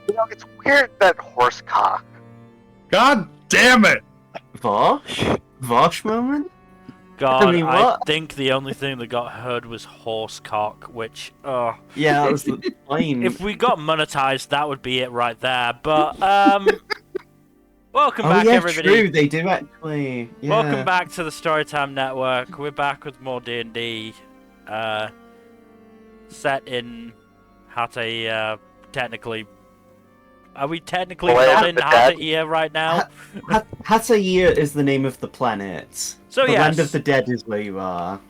It's weird that horsecock. God damn it! Vosh? Vosh moment? God, mean, I what? think the only thing that got heard was horsecock, which, Yeah, that was the plane. if we got monetized, that would be it right there. But, welcome Oh back, yeah, everybody. true, they do actually. Yeah. Welcome back to the Storytime Network. We're back with more D&D, set in Hatayia, technically. Are we technically Land not of in the Dead? Hatayia right now? Hatayia is the name of the planet. So the yes. Land of the Dead is where you are.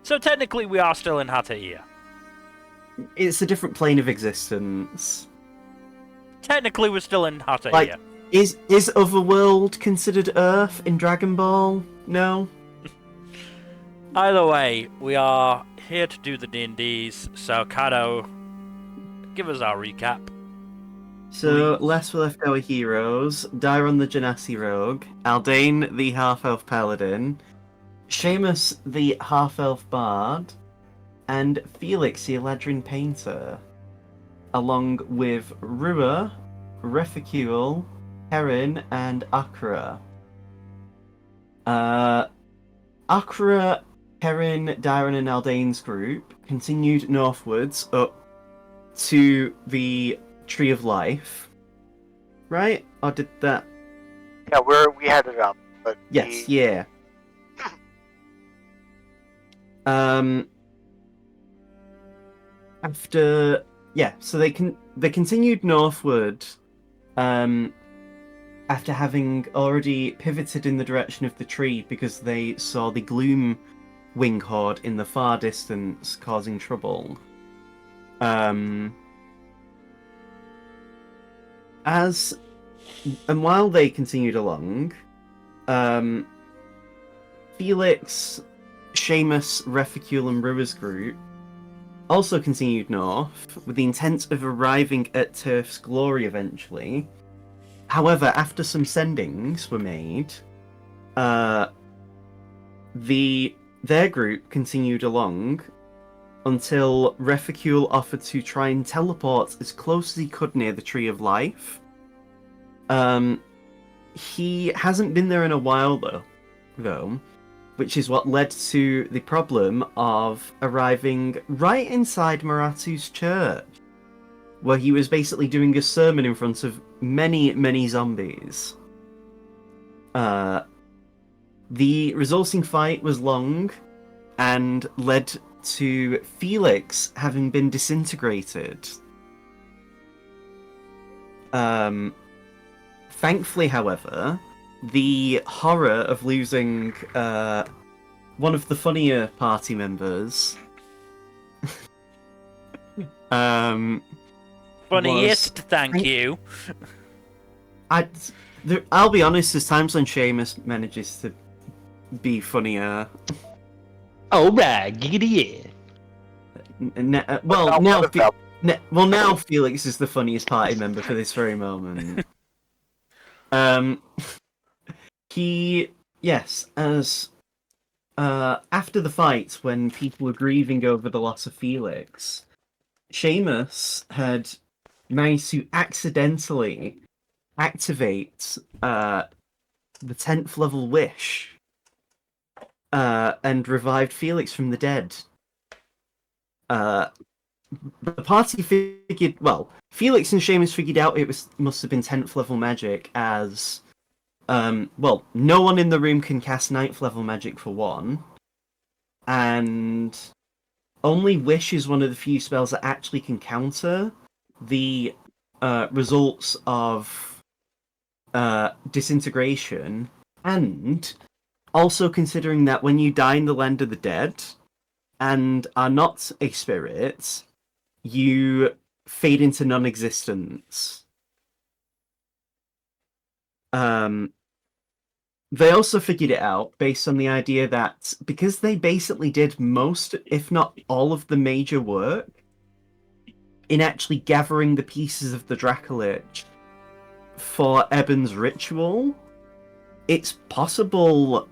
So technically we are still in Hatayia. It's a different plane of existence. Technically we're still in Hatayia. Like, is Otherworld considered Earth in Dragon Ball? No? Either way, we are here to do the D&Ds, so Kado, give us our recap. So, Please. less were left our heroes: Dairon the Genasi Rogue, Aldane the Half-Elf Paladin, Seamus the Half-Elf Bard, and Felix the Eladrin Painter, along with Rua, Refecule, Heron, and Akra. Akra, Heron, Dairon, and Aldane's group continued northwards up to the Tree of Life, right? Or did that? Yeah, we headed up, but Yes, yeah. After so they continued northward, after having already pivoted in the direction of the tree because they saw the Gloom Wing Horde in the far distance causing trouble. While they continued along, Felix, Seamus, Refecule, and Rua's group also continued north with the intent of arriving at Turf's Glory eventually. However, after some sendings were made, their group continued along until Refecule offered to try and teleport as close as he could near the Tree of Life. He hasn't been there in a while though, which is what led to the problem of arriving right inside Maratu's church, where he was basically doing a sermon in front of many, many zombies. The resulting fight was long and led to Felix having been disintegrated. Thankfully, however, the horror of losing one of the funnier party members Funniest, thank you. I'll be honest, there's times when Seamus manages to be funnier. Alright, giggity yeah. Now Felix is the funniest party member for this very moment. After the fight, when people were grieving over the loss of Felix, Seamus had managed to accidentally activate the 10th level wish and revived Felix from the dead. The party figured, Felix and Seamus figured out must have been 10th level magic as, no one in the room can cast 9th level magic for one, and only Wish is one of the few spells that actually can counter the results of disintegration, and also considering that when you die in the Land of the Dead and are not a spirit, you fade into non-existence. They also figured it out based on the idea that because they basically did most, if not all, of the major work in actually gathering the pieces of the Dracolich for Eben's ritual, it's possible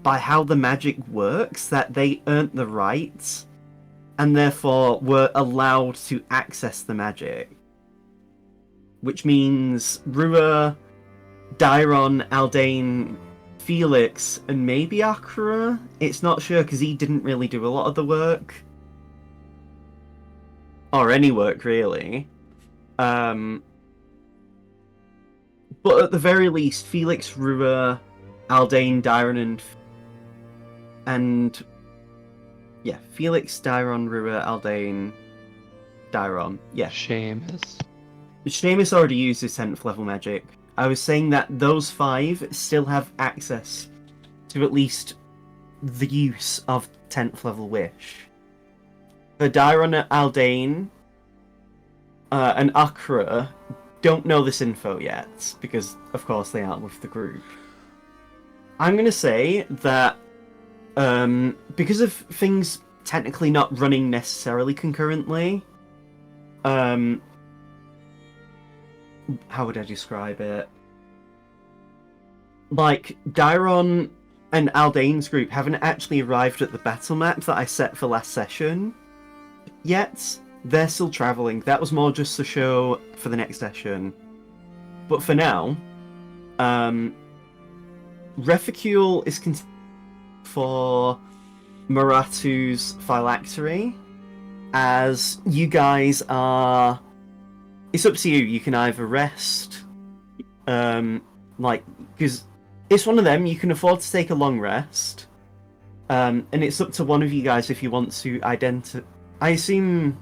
by how the magic works that they earned the right and therefore were allowed to access the magic. which means Rua, Dairon, Aldane, Felix, and maybe Akra. It's not sure because he didn't really do a lot of the work. Or any work, really. But at the very least, Felix, Rua, Aldane, Dairon, and yeah, Felix, Dairon, Rua, Aldane, Dairon. Yeah. Seamus. Seamus already used his 10th level magic. I was saying that those 5 still have access to at least the use of 10th level Wish. The Dairon, Aldane, and Akra don't know this info yet, because of course they aren't with the group. I'm going to say that because of things technically not running necessarily concurrently, how would I describe it? Like, Dairon and Aldane's group haven't actually arrived at the battle map that I set for last session yet. They're still travelling. That was more just the show for the next session. But for now, Reficule is for Maratu's phylactery, as you guys are... It's up to you. You can either rest, because it's one of them, you can afford to take a long rest, and it's up to one of you guys if you want to identify... I assume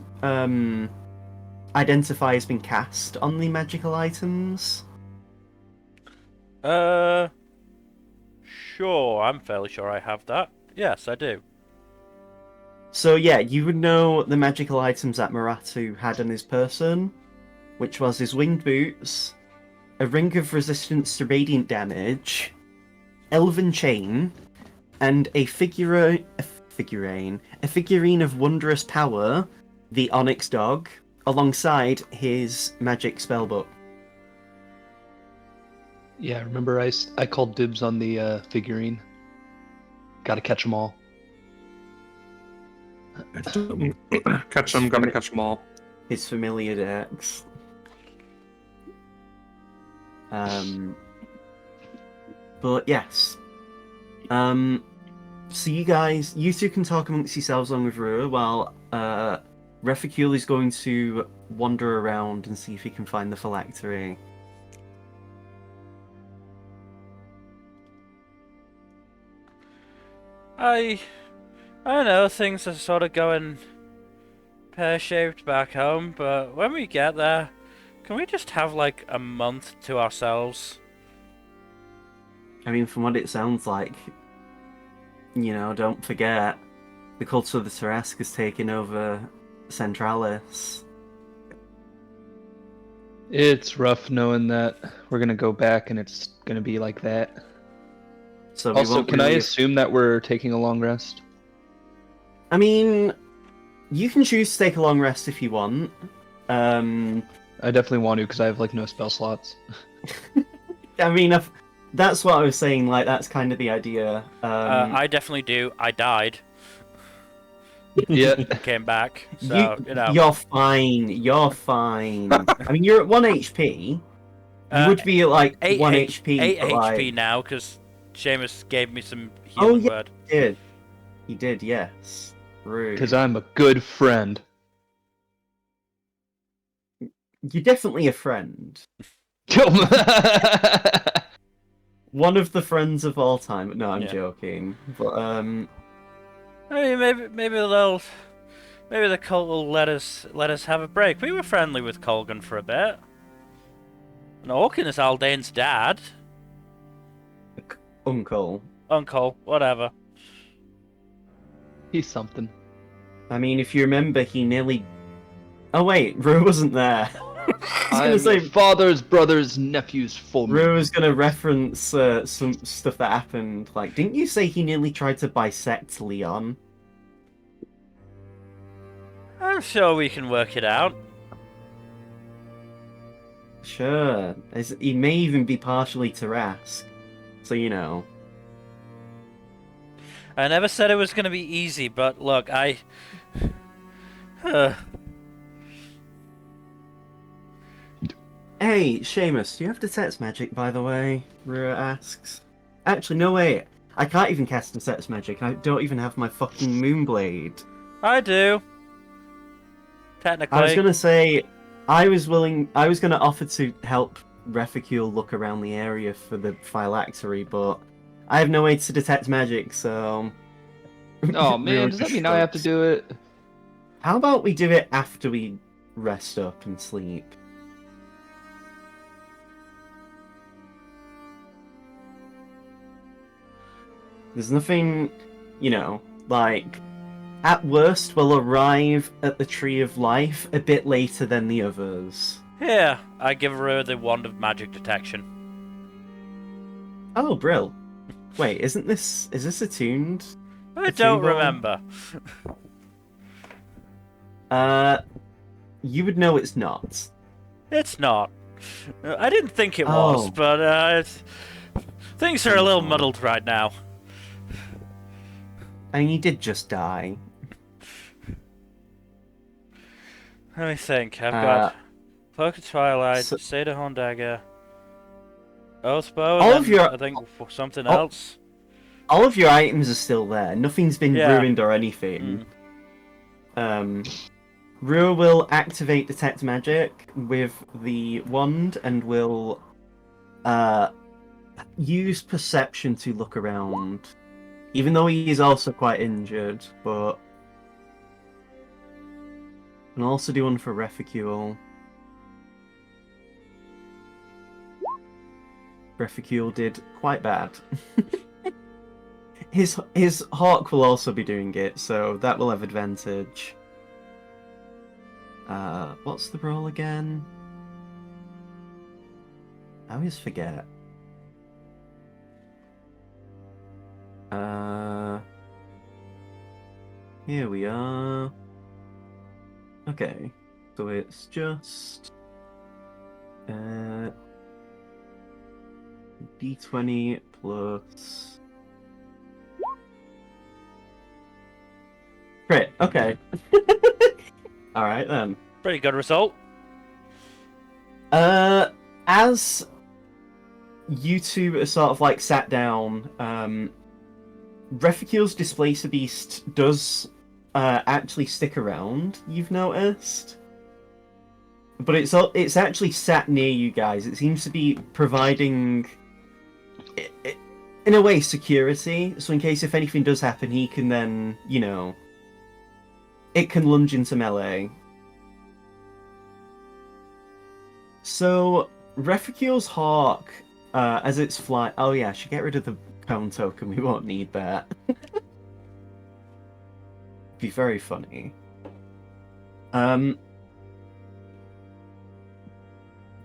Identify has been cast on the magical items? Sure, I'm fairly sure I have that. Yes, I do. So yeah, you would know the magical items that Maratu had on his person, which was his winged boots, a ring of resistance to radiant damage, elven chain, and a figurine of wondrous power, the Onyx Dog, alongside his magic spellbook. Yeah, remember I called dibs on the figurine. Gotta catch them all. Catch them, gotta catch them all. His familiar decks. But yes. So you two can talk amongst yourselves along with Rua, while Reficule is going to wander around and see if he can find the phylactery. I don't know, things are sort of going pear-shaped back home, but when we get there, can we just have like a month to ourselves? I mean, from what it sounds like, don't forget, the cult of the Tarrasque has taken over Centralis. It's rough knowing that we're gonna go back and it's gonna be like that. So we Also, won't can I really- assume that we're taking a long rest? I mean, you can choose to take a long rest if you want. I definitely want to because I have like no spell slots. I mean, that's what I was saying. Like, that's kind of the idea. I definitely do. I died. Yeah. Came back. So, You're fine. You're fine. I mean, you're at 1 HP. You would be at like 8 1 HP. 8 but, HP now, because Seamus gave me some Oh, healing yeah. word. He did, yes. Rude. Because I'm a good friend. You're definitely a friend. I One of the friends of all time. No, I'm Yeah. joking. But I mean, maybe the cult will let us have a break. We were friendly with Colgan for a bit. And Orkin is Aldane's dad. Uncle. Uncle, whatever. He's something. I mean, if you remember, he nearly. Oh wait, Rue wasn't there. I was I'm gonna say your father's brother's nephew's form. Rue was gonna reference some stuff that happened. Like, didn't you say he nearly tried to bisect Leon? I'm sure we can work it out. Sure. He may even be partially Tarrasque. So, I never said it was going to be easy, but look, Hey, Seamus, do you have detect magic, by the way? Rua asks. Actually, no way. I can't even cast detect magic. I don't even have my fucking Moonblade. I do. I was Technically. gonna say, I was gonna offer to help Refugule look around the area for the phylactery, but I have no way to detect magic, so... Oh man, does that mean I have to do it? How about we do it after we rest up and sleep? There's nothing, like, at worst we'll arrive at the Tree of Life a bit later than the others. Here, I give her the Wand of Magic Detection. Oh, Brill. Wait, is this attuned? I A don't Toon Ball? remember. You would know it's not. It's not. I didn't think it was, Oh. but things are a little muddled right now. I mean, you did just die. Let me think. I've got Cloak of Twilight, so- Cedar Horn Dagger, Oathbow, All and of then your- I think something all- else. All of your items are still there. Nothing's been Yeah. ruined or anything. Rua will activate Detect Magic with the wand and will use Perception to look around. Even though he is also quite injured, but... And also do one for Refugule. Refugule did quite bad. His Hawk will also be doing it, so that will have advantage. What's the roll again? I always forget. Here we are. Okay, so it's just D20 plus crit. Okay. All right then. Pretty good result. As you two are sort of like sat down, Refucule's Displacer Beast does actually stick around, you've noticed. But it's actually sat near you guys. It seems to be providing, in a way, security. So in case if anything does happen, he can then, it can lunge into melee. So, Refucule's Hawk, as it's flying... Oh yeah, I should get rid of the cone token. We won't need that. Be very funny.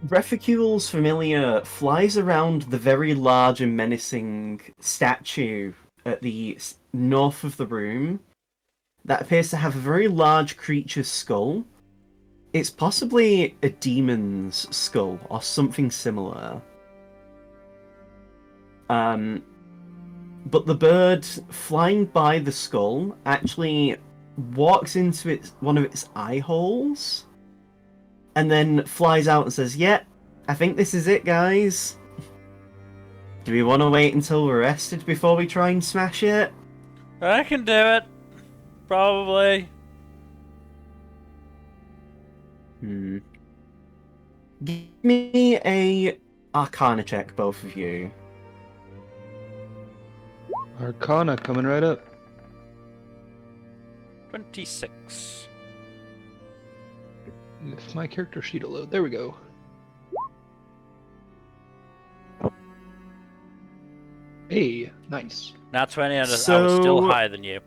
Refucule's familiar flies around the very large and menacing statue at the north of the room that appears to have a very large creature's skull. It's possibly a demon's skull or something similar. But the bird flying by the skull actually walks into one of its eye holes and then flies out and says, "Yeah, I think this is it, guys. Do we want to wait until we're rested before we try and smash it?" I can do it. Probably. Give me a Arcana check, both of you. Arcana coming right up. 26. If my character sheet will load, there we go. Hey, nice. Now 20, and I was So- still higher than you.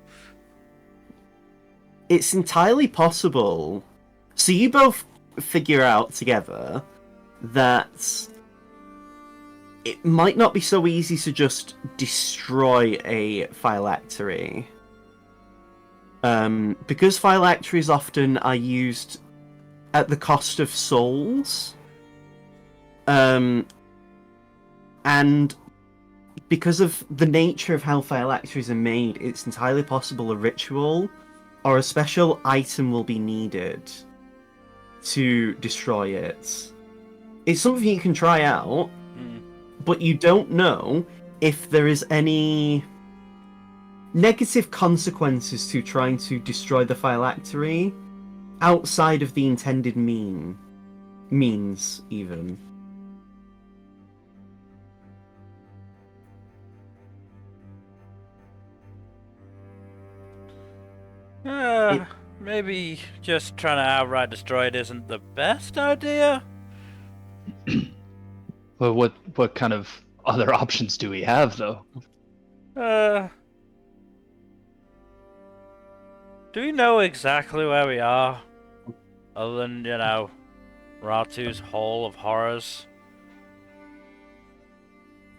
It's entirely possible. So you both figure out together that it might not be so easy to just destroy a phylactery. Because phylacteries often are used at the cost of souls. And because of the nature of how phylacteries are made, it's entirely possible a ritual or a special item will be needed to destroy it. It's something you can try out, Hmm. but you don't know if there is any negative consequences to trying to destroy the phylactery outside of the intended means even. Maybe just trying to outright destroy it isn't the best idea. Well, what kind of other options do we have, though? Do we know exactly where we are? Other than, Ratu's Hall of Horrors?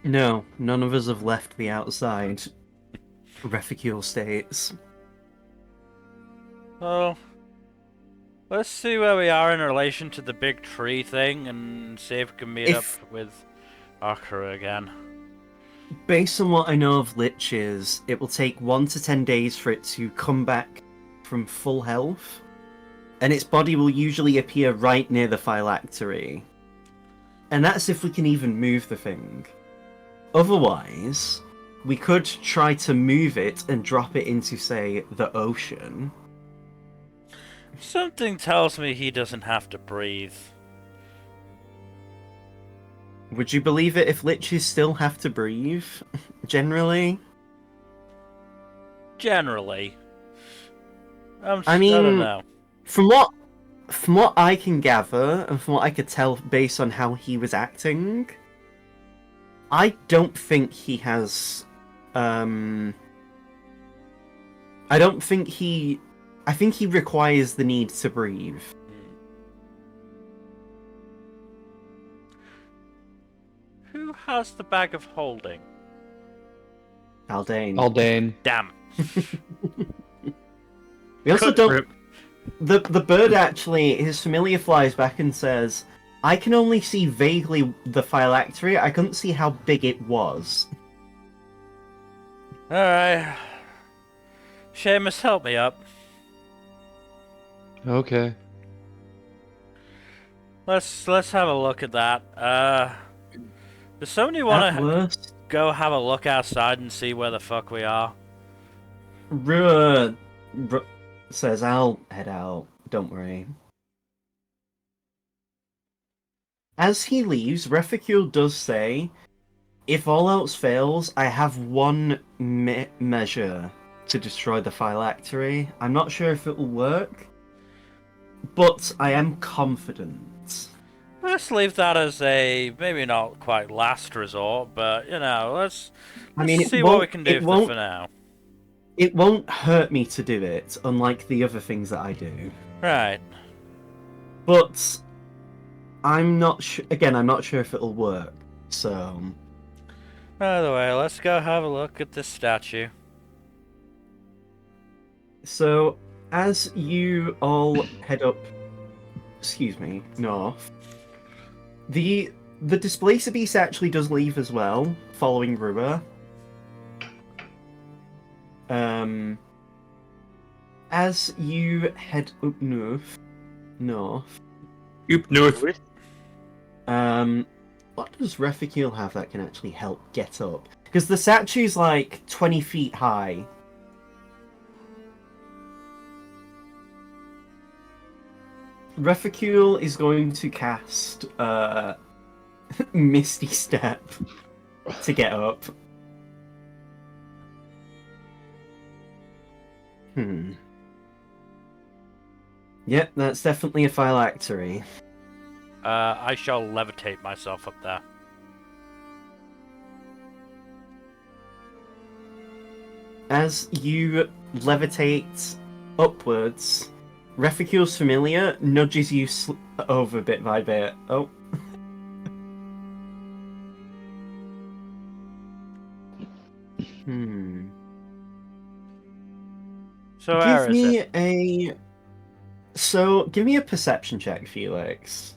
No, none of us have left the outside. Reficule states. Well, let's see where we are in relation to the big tree thing and see if we can meet If- up with our crew again. Based on what I know of liches, it will take 1 to 10 days for it to come back from full health, and its body will usually appear right near the phylactery. And that's if we can even move the thing. Otherwise, we could try to move it and drop it into, say, the ocean. Something tells me he doesn't have to breathe. Would you believe it if liches still have to breathe? Generally? Generally. I I mean, don't know. From what I can gather, and from what I could tell based on how he was acting, I don't think he has. I think he requires the need to breathe. Who has the bag of holding? Haldane. Aldane. Damn. We also Cut don't. rip. The bird actually, his familiar flies back and says, "I can only see vaguely the phylactery. I couldn't see how big it was." Alright. Seamus, help me up. Okay. Let's have a look at that. Does somebody At want to worst, go have a look outside and see where the fuck we are? Rua says, "I'll head out. Don't worry." As he leaves, Reficule does say, "If all else fails, I have one measure to destroy the phylactery. I'm not sure if it will work, but I am confident." Let's leave that as a maybe not quite last resort, but let's it see what we won't- can do it won't- for now. It won't hurt me to do it, unlike the other things that I do. Right. But I'm not sure. Again, I'm not sure if it'll work. So By the way, let's go have a look at this statue. So, as you all head up, north, the Displacer Beast actually does leave as well, following Rua. As you head up north, Oop north. what does Reficule have that can actually help get up? Because the statue's like 20 feet high. Reficule is going to cast Misty Step to get up. Yep, that's definitely a phylactery. I shall levitate myself up there. As you levitate upwards, Reficule's familiar nudges you over bit by bit. Oh. So where Give is me it? give me a perception check, Felix.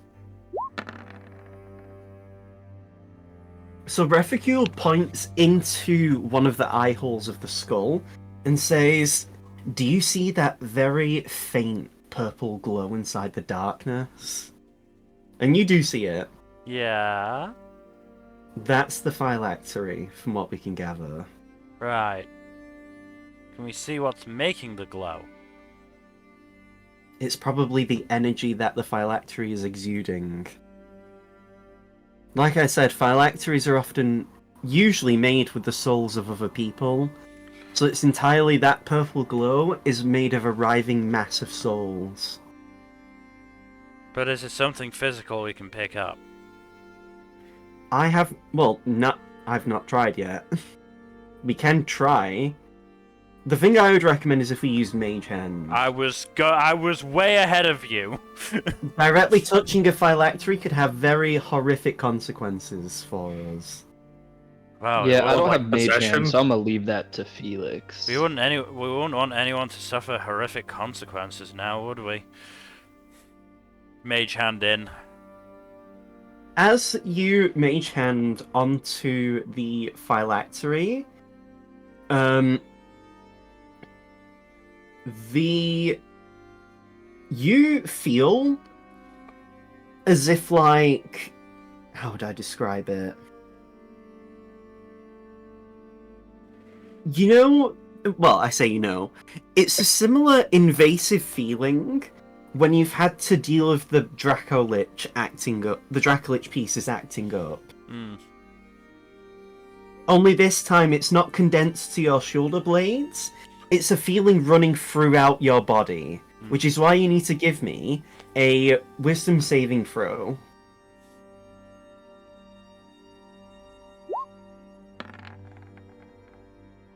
So Reficule points into one of the eye holes of the skull and says, "Do you see that very faint purple glow inside the darkness?" And you do see it. Yeah. That's the phylactery, from what we can gather. Right. Can we see what's making the glow? It's probably the energy that the phylactery is exuding. Like I said, phylacteries are usually made with the souls of other people. So it's entirely that purple glow is made of a writhing mass of souls. But is it something physical we can pick up? I've not tried yet. We can try. The thing I would recommend is if we use Mage Hand. I was way ahead of you. Directly touching a phylactery could have very horrific consequences for us. Wow. Yeah, I well, don't like have mage possession? hand, so I'm gonna leave that to Felix. We wouldn't want anyone to suffer horrific consequences now, would we? Mage hand in. As you Mage Hand onto the phylactery, you feel as if, like, how would I describe it? Well, I say it's a similar invasive feeling when you've had to deal with the Dracolich acting up, the Dracolich pieces acting up. Hmm. Only this time it's not condensed to your shoulder blades, it's a feeling running throughout your body, which is why you need to give me a wisdom saving throw.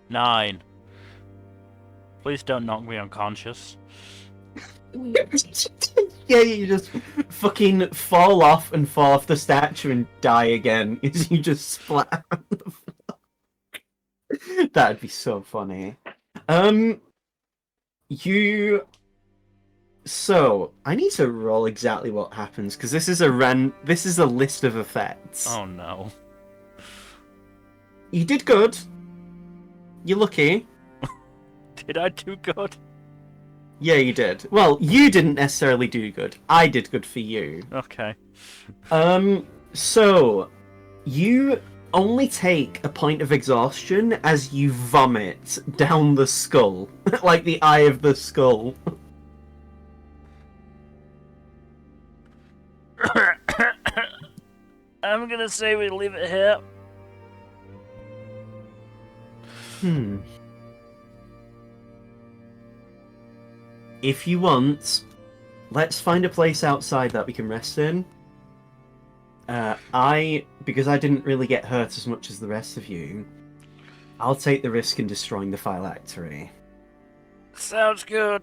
Nine. Please don't knock me unconscious. Yeah, you just fucking fall off the statue and die again as you just splat on the floor. That'd be so funny. So, I need to roll exactly what happens, because this is a list of effects. Oh no. You did good. You're lucky. Did I do good? Yeah, you did. Well, you didn't necessarily do good. I did good for you. Okay. So, you only take a point of exhaustion as you vomit down the skull. Like the eye of the skull. I'm gonna say we leave it here. If you want, let's find a place outside that we can rest in. Because I didn't really get hurt as much as the rest of you, I'll take the risk in destroying the phylactery. Sounds good.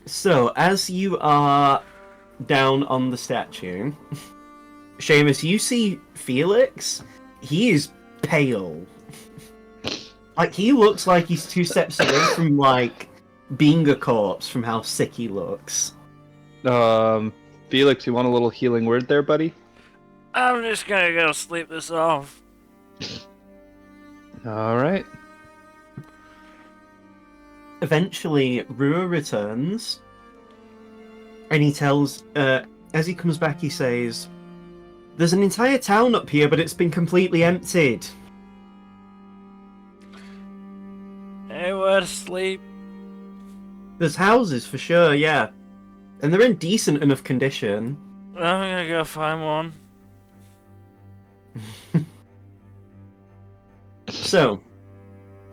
So, as you are down on the statue, Seamus, you see Felix. He is pale. Like, he looks like he's 2 steps away from, like, being a corpse from how sick he looks. Felix, you want a little healing word there, buddy? I'm just gonna go sleep this off. All right. Eventually, Rua returns, and he tells, as he comes back, he says, "There's an entire town up here, but it's been completely emptied." Anywhere to sleep? There's houses for sure, yeah. And they're in decent enough condition. I'm gonna go find one. So,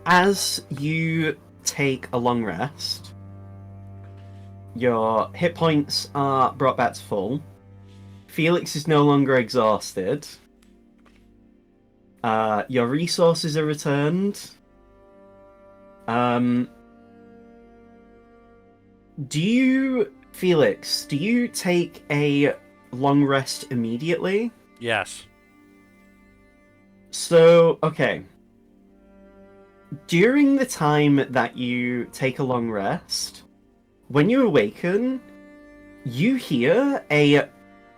as you take a long rest, your hit points are brought back to full. Felix is no longer exhausted. Your resources are returned. Felix, do you take a long rest immediately? Yes. So, okay. During the time that you take a long rest, when you awaken, you hear a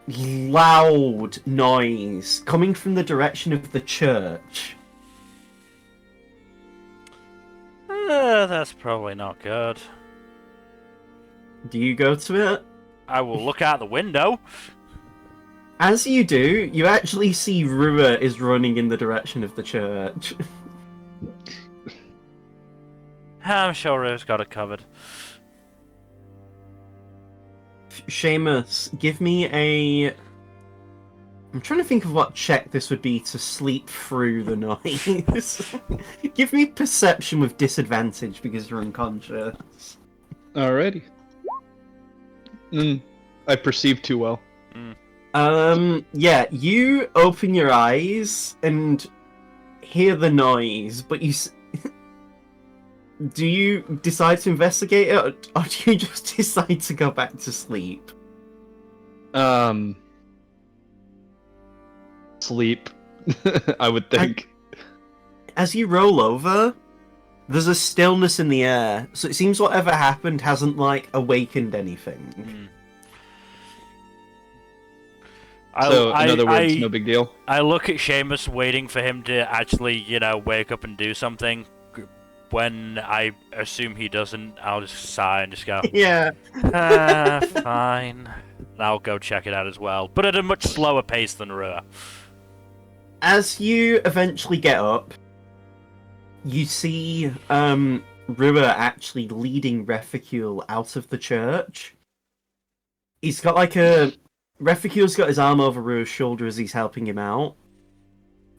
loud noise coming from the direction of the church. That's probably not good. Do you go to it? I will look out the window. As you do, you actually see Rua is running in the direction of the church. I'm sure Rue's got it covered. Seamus, give me a... I'm trying to think of what check this would be to sleep through the noise. Give me perception with disadvantage because you're unconscious. Alrighty. I perceive too well. Yeah, you open your eyes and hear the noise, but you... Do you decide to investigate it, or do you just decide to go back to sleep? Sleep. I would think. As you roll over, there's a stillness in the air, so it seems whatever happened hasn't, like, awakened anything. So, in other words, no big deal. I look at Seamus waiting for him to actually, wake up and do something. When I assume he doesn't, I'll just sigh and just go, Yeah. Fine. I'll go check it out as well, but at a much slower pace than Rua. As you eventually get up, you see Rua actually leading Reficule out of the church. He's got like a... Reficule's got his arm over Rua's shoulder as he's helping him out.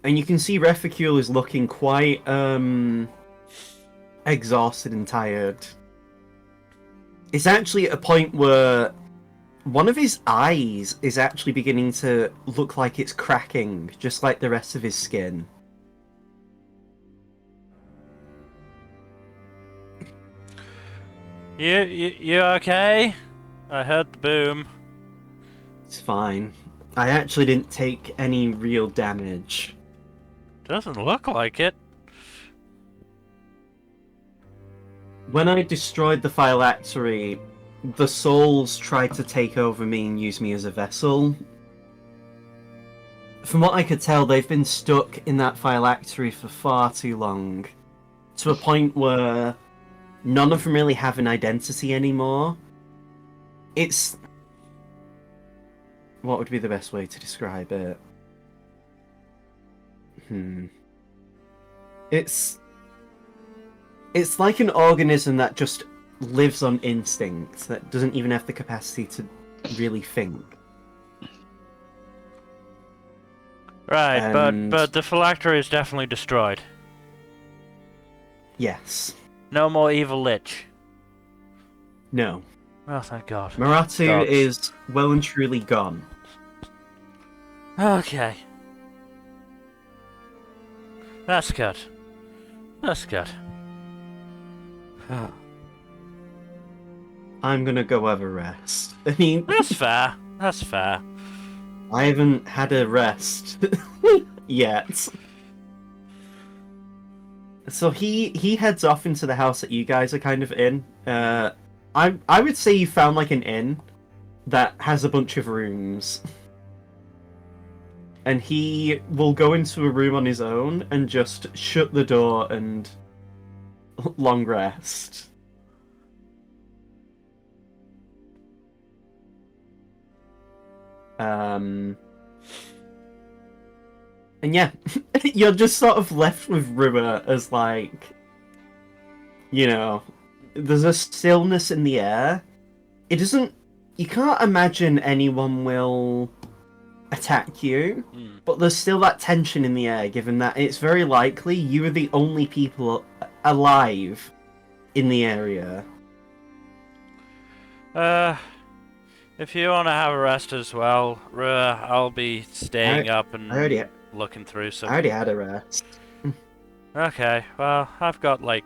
And you can see Reficule is looking quite exhausted and tired. It's actually at a point where one of his eyes is actually beginning to look like it's cracking, just like the rest of his skin. You okay? I heard the boom. It's fine. I actually didn't take any real damage. Doesn't look like it. When I destroyed the phylactery, the souls tried to take over me and use me as a vessel. From what I could tell, they've been stuck in that phylactery for far too long. To a point where none of them really have an identity anymore. It's... What would be the best way to describe it? It's like an organism that just lives on instinct, that doesn't even have the capacity to really think. Right, And- but the phylactery is definitely destroyed. Yes. No more evil lich. No. Oh, thank God. Maratu Gods. is well and truly gone. Okay. That's good. That's good. I'm gonna go have a rest. I mean, That's fair. That's fair. I haven't had a rest yet. So he heads off into the house that you guys are kind of in. I would say you found like an inn that has a bunch of rooms. And he will go into a room on his own and just shut the door and long rest. And yeah, you're just sort of left with Rua as like, you know, there's a stillness in the air. It doesn't, you can't imagine anyone will attack you, but there's still that tension in the air, given that it's very likely you are the only people alive in the area. If you want to have a rest as well, Rua, I'll be staying up and looking through some... I already had a rest. Okay, well, I've got like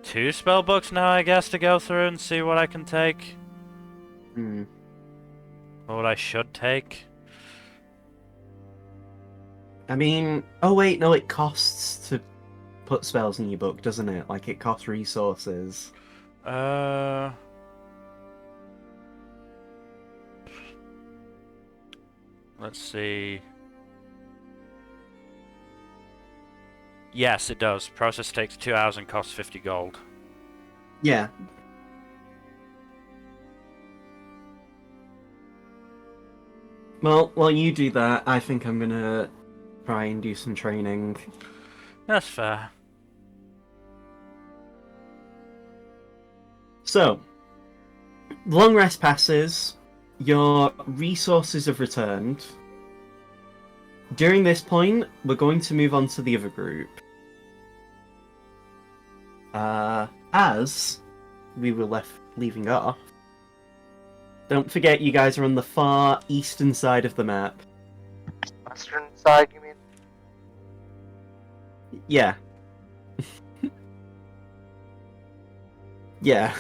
2 spell books now, I guess, to go through and see what I can take. Or what I should take. I mean, oh wait, no, it costs to put spells in your book, doesn't it? Like, it costs resources. Let's see. Yes, it does. Process takes 2 hours and costs 50 gold. Yeah. Well, while you do that, I think I'm gonna try and do some training. That's fair. So, the long rest passes. Your resources have returned. During this point, we're going to move on to the other group. As we were leaving off, don't forget you guys are on the far eastern side of the map. Western side, you mean? Yeah. Yeah.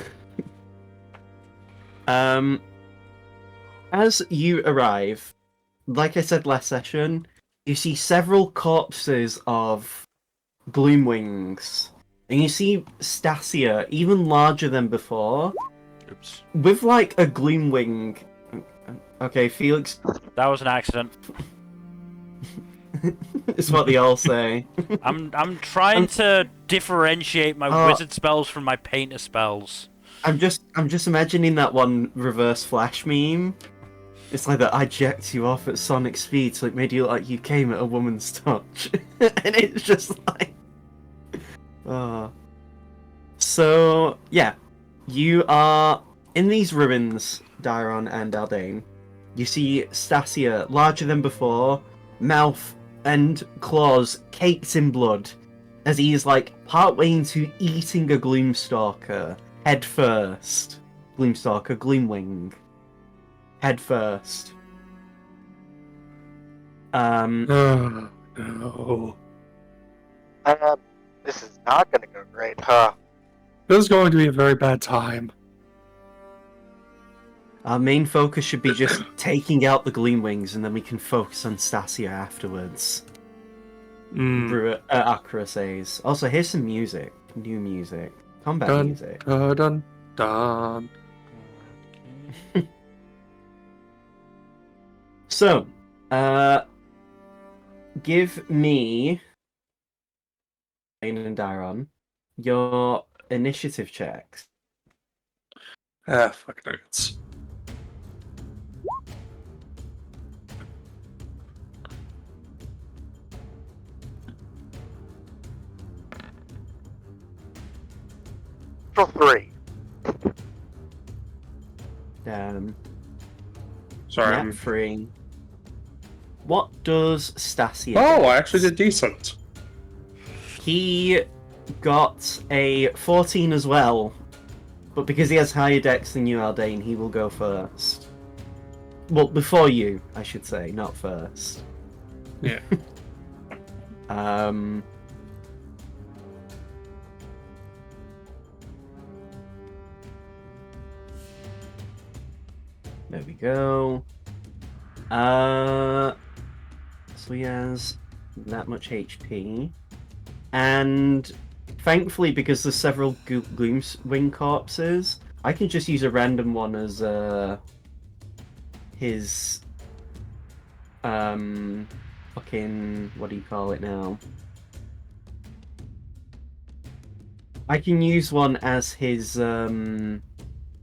As you arrive, like I said last session, you see several corpses of Gloomwings. And you see Stacia, even larger than before, Oops. with like a Gloomwing. Okay, Felix That was an accident. is what they all say. I'm trying to differentiate my wizard spells from my painter spells. I'm just imagining that one reverse flash meme. It's like that I jacked you off at sonic speed, so it made you look like you came at a woman's touch. And it's just like... So, yeah. You are in these ruins, Dairon and Aldane. You see Stacia, larger than before, mouth and claws caked in blood, as he is like partway into eating a Gloomstalker, head first. Gloomstalker, Gloomwing. Head first. No. This is not gonna go great, huh? This is going to be a very bad time. Our main focus should be just taking out the Gloomwings, and then we can focus on Stacia afterwards. Akra says. Also, here's some music. New music. Combat music. Dun, dun. So, give me, Lane and Dairon, your initiative checks. Fuck nuggets. For 3. Sorry. Nat 3. What does Stacia Oh, get? I actually did decent. He got a 14 as well, but because he has higher dex than you, Aldane, he will go first. Well, before you, I should say, not first. Yeah. There we go. So he has that much HP. And thankfully, because there's several Gloomwing corpses, I can just use a random one as his fucking, what do you call it now? I can use one as his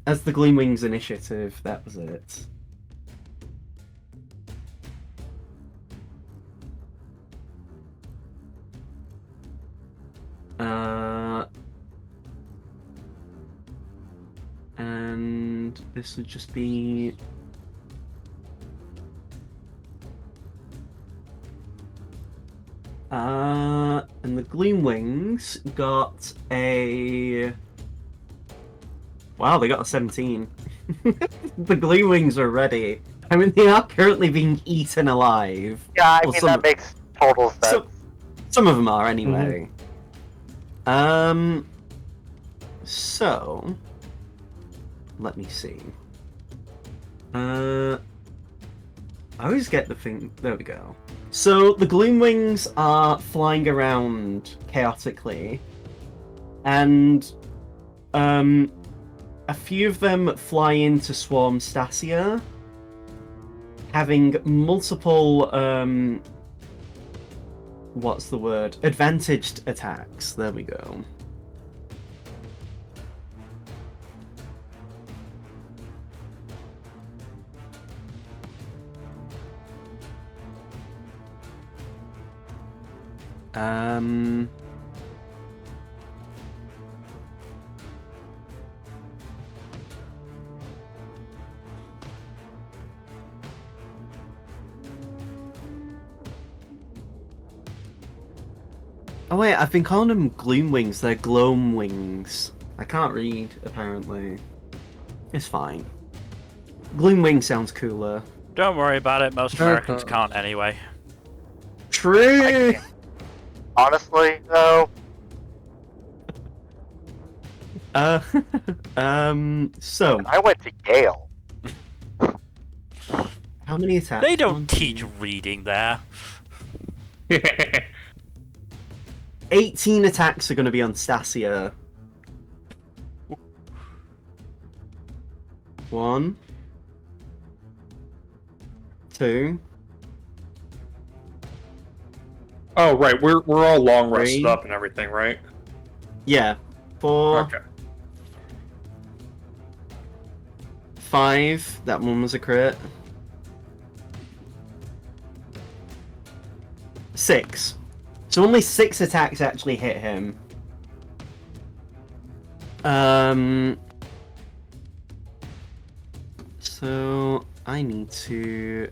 as the Gloomwings initiative. That was it. And this would just be and the Gloomwings got a wow, they got a 17. The Gloomwings are ready. I mean, they are currently being eaten alive. Yeah, I Well, mean, that makes total sense. Some of them are, anyway. So... Let me see. I always get the thing... There we go. So, the Gloomwings are flying around chaotically. And... a few of them fly into swarm Stacia, having multiple, what's the word? Advantaged attacks. There we go. Um. Oh wait, I've been calling them gloom wings. They're gloam wings. I can't read, apparently. It's fine. Gloom wing sounds cooler. Don't worry about it. Most Americans can't anyway. True. Honestly, though, So I went to Yale. how many attacks? They don't 1, teach 2, reading there. 18 attacks are going to be on Stacia. 1, 2, Oh, right. We're all long rested 3. up and everything, right? Yeah. 4, Okay. 5. That one was a crit. 6. So only 6 attacks actually hit him. So I need to.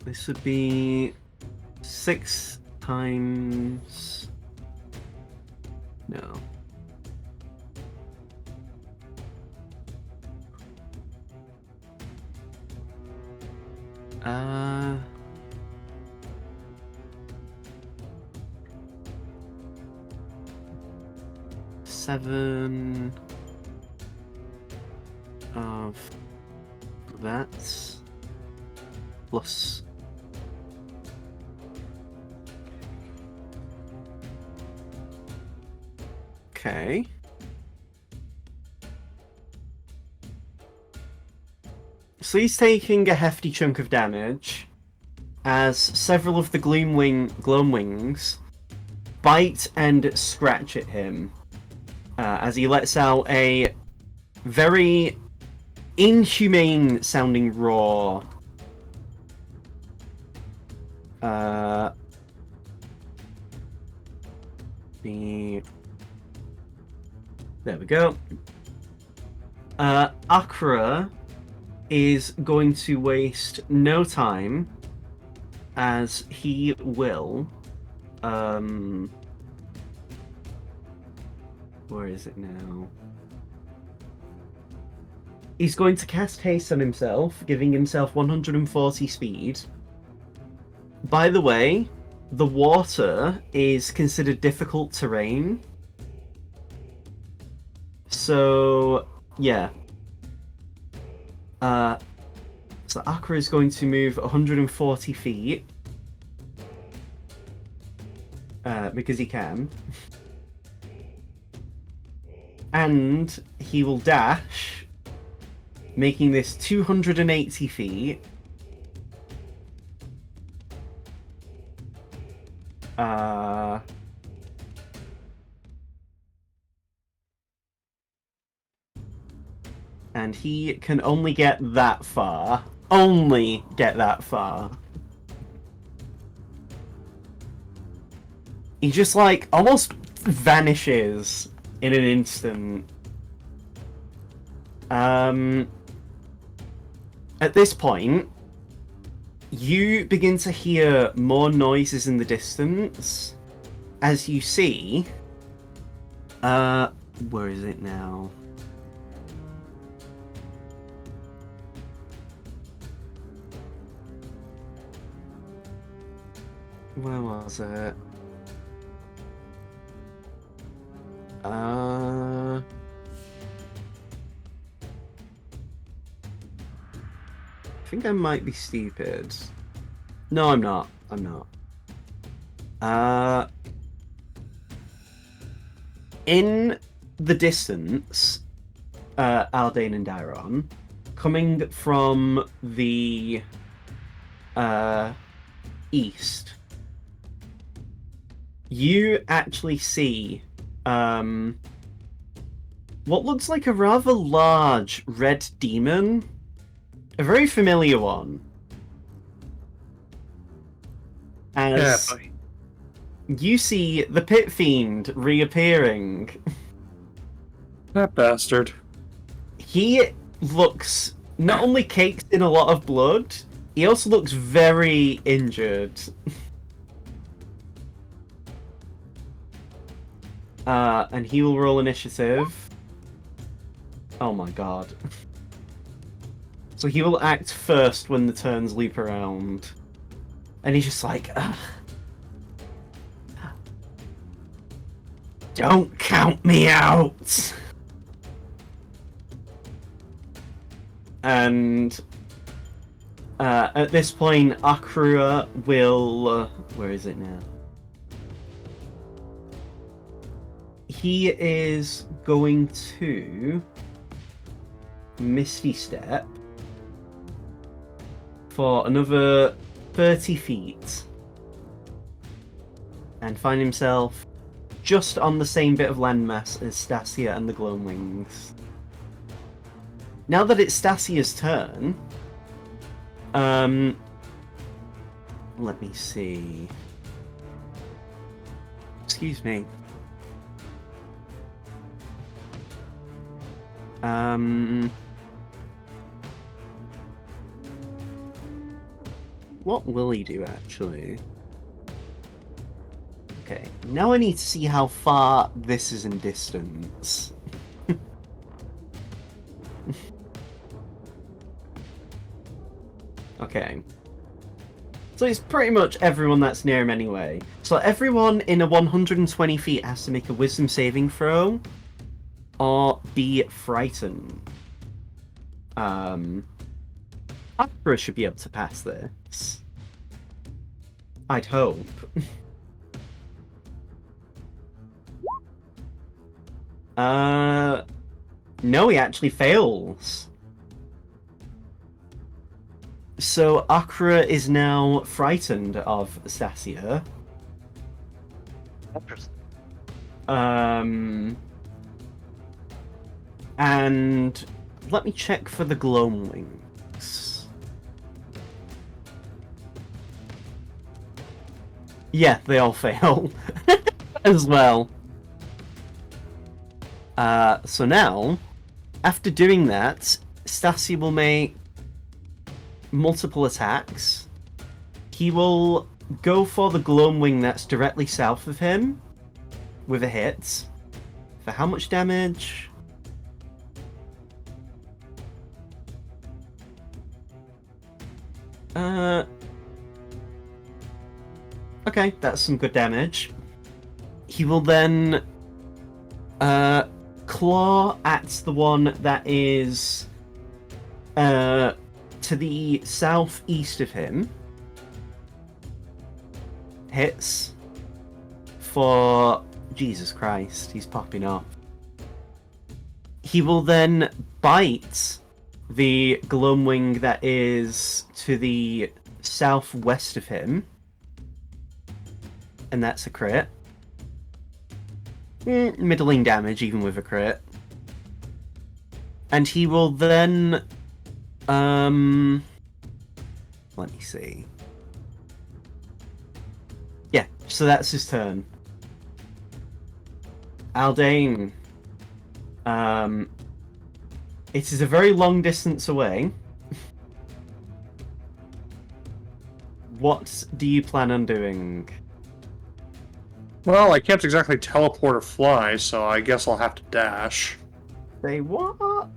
This would be 6 times. No. Uh. Seven of that plus okay. So he's taking a hefty chunk of damage as several of the gloam wings bite and scratch at him. As he lets out a very inhumane sounding roar. There we go. Akra is going to waste no time as he will where is it now? He's going to cast haste on himself, giving himself 140 speed. By the way, the water is considered difficult terrain. So, yeah. So Akra is going to move 140 feet. Because he can. And he will dash, making this 280 feet. And he can only get that far. Only get that far. He just, like, almost vanishes in an instant. At this point, you begin to hear more noises in the distance as you see. Where is it now? Where was it? I think I might be stupid. No, I'm not. I'm not. In the distance, Aldane and Dairon, coming from the east, you actually see what looks like a rather large red demon. A very familiar one. as buddy. you see the Pit Fiend reappearing. That bastard. He looks not only caked in a lot of blood, he also looks very injured. And he will roll initiative. Oh my god. So he will act first when the turns leap around. And he's just like, ugh. Don't count me out! And at this point, Akrua will... where is it now? He is going to Misty Step for another 30 feet and find himself just on the same bit of landmass as Stacia and the Gloamwings. Now that it's Stacia's turn, let me see. Excuse me. What will he do, actually? Okay, now I need to see how far this is in distance. Okay. So it's pretty much everyone that's near him anyway. So everyone in a 120 feet has to make a wisdom saving throw or be frightened. Akira should be able to pass this. I'd hope. No, he actually fails. So Akira is now frightened of Stacia. Interesting. And let me check for the Gloamwings. Yeah, they all fail as well. So now, after doing that, Stacia will make multiple attacks. He will go for the Gloamwing that's directly south of him with a hit. For how much damage? Okay, that's some good damage. He will then claw at the one that is to the southeast of him. Hits for... Jesus Christ, he's popping up. He will then bite the Gloamwing that is to the southwest of him. And that's a crit. Middling damage, even with a crit. And he will then... let me see. Yeah, so that's his turn. Aldane. It is a very long distance away. What do you plan on doing? Well, I can't exactly teleport or fly, so I guess I'll have to dash. Say what?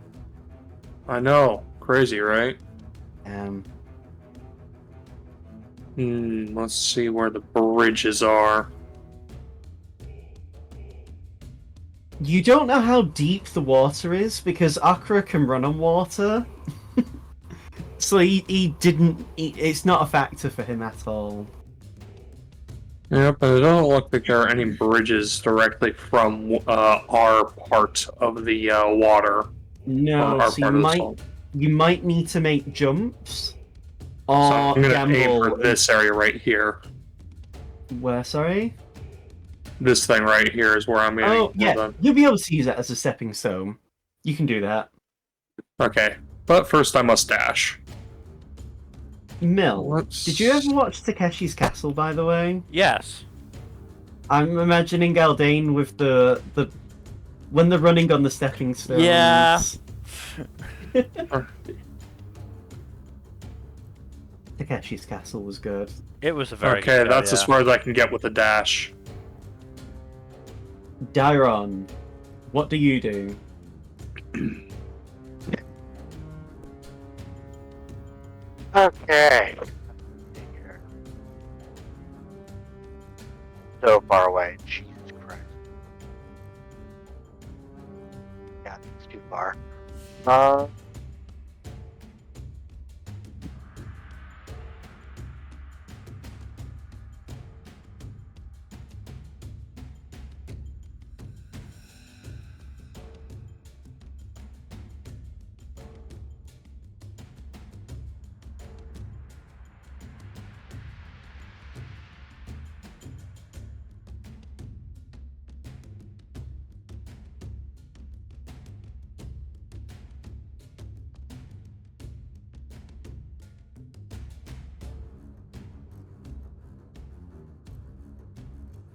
I know. Crazy, right? Let's see where the bridges are. You don't know how deep the water is because Akira can run on water. So it's not a factor for him at all. Yeah, but it doesn't look like there are any bridges directly from our part of the water. No, Our so part of the salt. you might need to make jumps. So Or I'm going to aim gamble. for this area right here. Where, sorry? This thing right here is where I'm aiming. Oh, yeah. You'll be able to use that as a stepping stone. You can do that. Okay, but first I must dash. Mill, did you ever watch Takeshi's Castle, by the way? Yes. I'm imagining Galdane with the when they're running on the stepping stones. Yeah. Takeshi's Castle was good. It was a very Okay, good show, that's yeah. as far as I can get with the dash. Dairon, what do you do? Okay. So far away. Jesus Christ. Yeah, it's too far.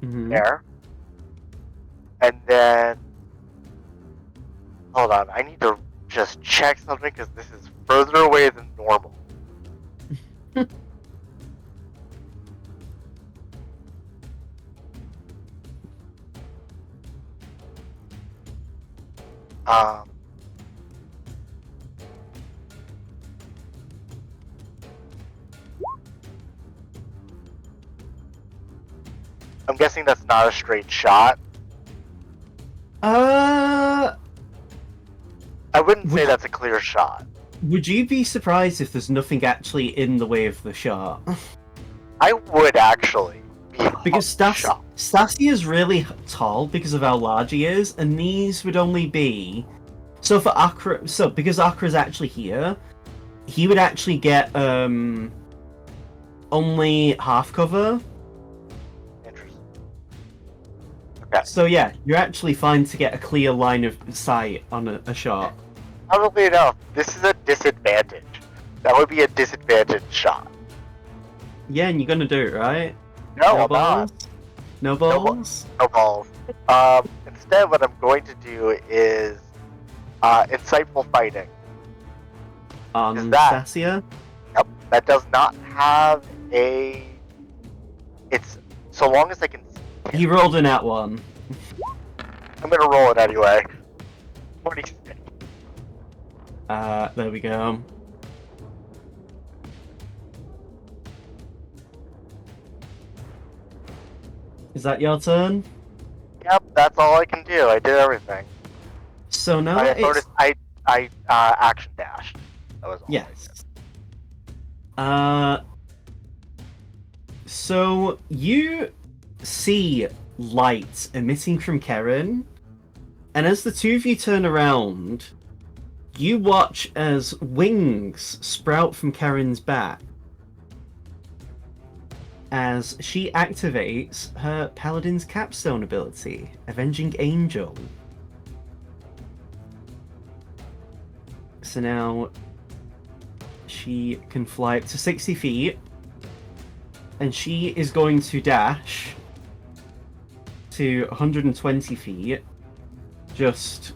There. And then... Hold on, I need to just check something because this is further away than normal. Um... I'm guessing that's not a straight shot. Uh, I wouldn't say Would- that's a clear shot. would you be surprised if there's nothing actually in the way of the shot? I would actually be Because shocked. Stacia is really tall because of how large he is, and these would only be. So for Akra, because Akra's actually here, he would actually get only half cover. Interesting. Okay. So yeah, you're actually fine to get a clear line of sight on a shot. Probably enough. This is a disadvantage. That would be a disadvantage shot. Yeah, and you're gonna do it, right? No, No I'm balls. not. No balls. No balls. Instead, what I'm going to do is insightful fighting. Is that- Stacia. Yep. That does not have a. It's so long as I can. He rolled an at one. I'm gonna roll it anyway. 26. There we go. Is that your turn? Yep, that's all I can do. I did everything. So now I that it's noticed I action dashed. That was all. yes. So you see light emitting from Karen, and as the two of you turn around, you watch as wings sprout from Karen's back as she activates her Paladin's Capstone ability, Avenging Angel. So now she can fly up to 60 feet, and she is going to dash to 120 feet, just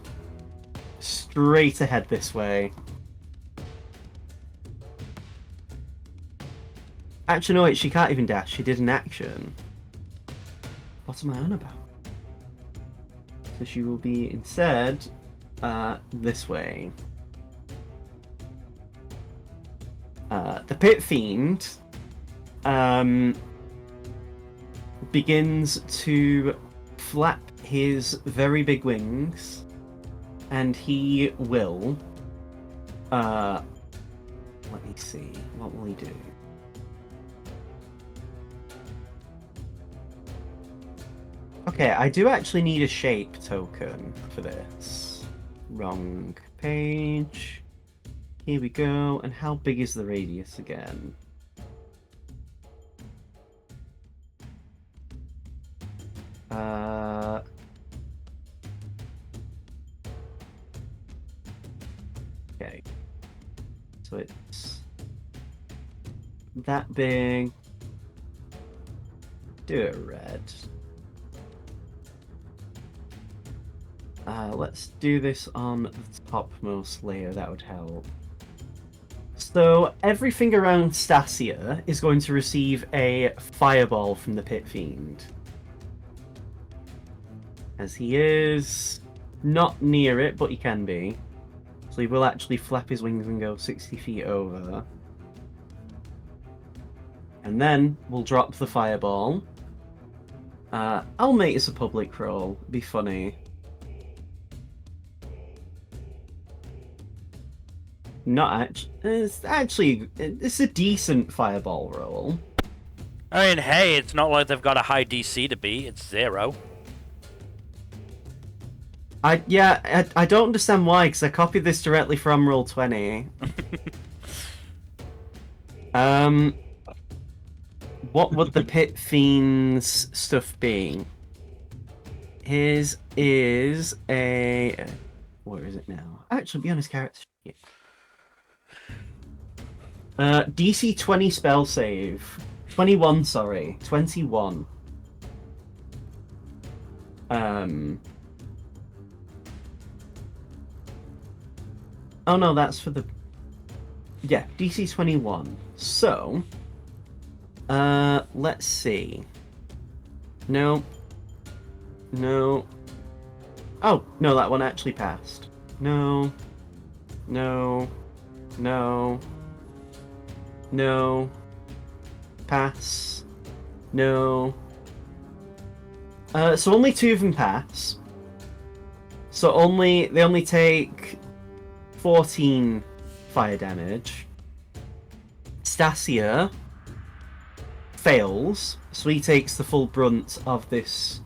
straight ahead this way. Actually, no, wait, she can't even dash. She did an action. What am I on about? So she will be instead this way. The Pit Fiend begins to flap his very big wings, and he will. Let me see. What will he do? Okay, I do actually need a shape token for this. Wrong page. Here we go. And how big is the radius again? Okay. So it's that big. Do it red. Let's do this on the topmost layer, that would help. So everything around Stacia is going to receive a fireball from the Pit Fiend. As he is not near it, but he can be. So he will actually flap his wings and go 60 feet over. And then we'll drop the fireball. I'll make this a public roll. It'd be funny. It's a decent fireball roll. I mean, hey, it's not like they've got a high DC to beat. It's 0. I don't understand why, because I copied this directly from Roll20. What would the Pit Fiend's stuff be? His is a... Where is it now? Actually, be honest, character. DC 20 spell save. 21, sorry. 21. Oh no, that's for the... Yeah, DC 21. So... let's see. No. No. Oh, no, that one actually passed. No. No. No. No. Pass. No. So only 2 of them pass. So they only take 14 fire damage. Stacia fails, so he takes the full brunt of this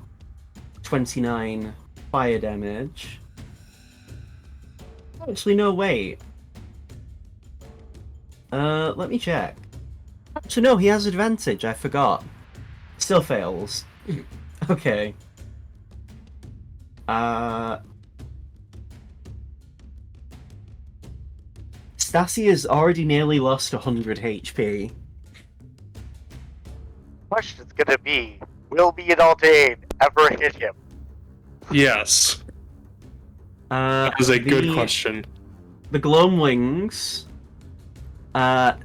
29 fire damage. Actually, no, wait. Let me check. Actually, no, he has advantage, I forgot. Still fails. Okay. Stacia's already nearly lost 100 HP. Question's gonna be, will me and Aldane ever hit him? Yes. That is a good question. The Gloamwings,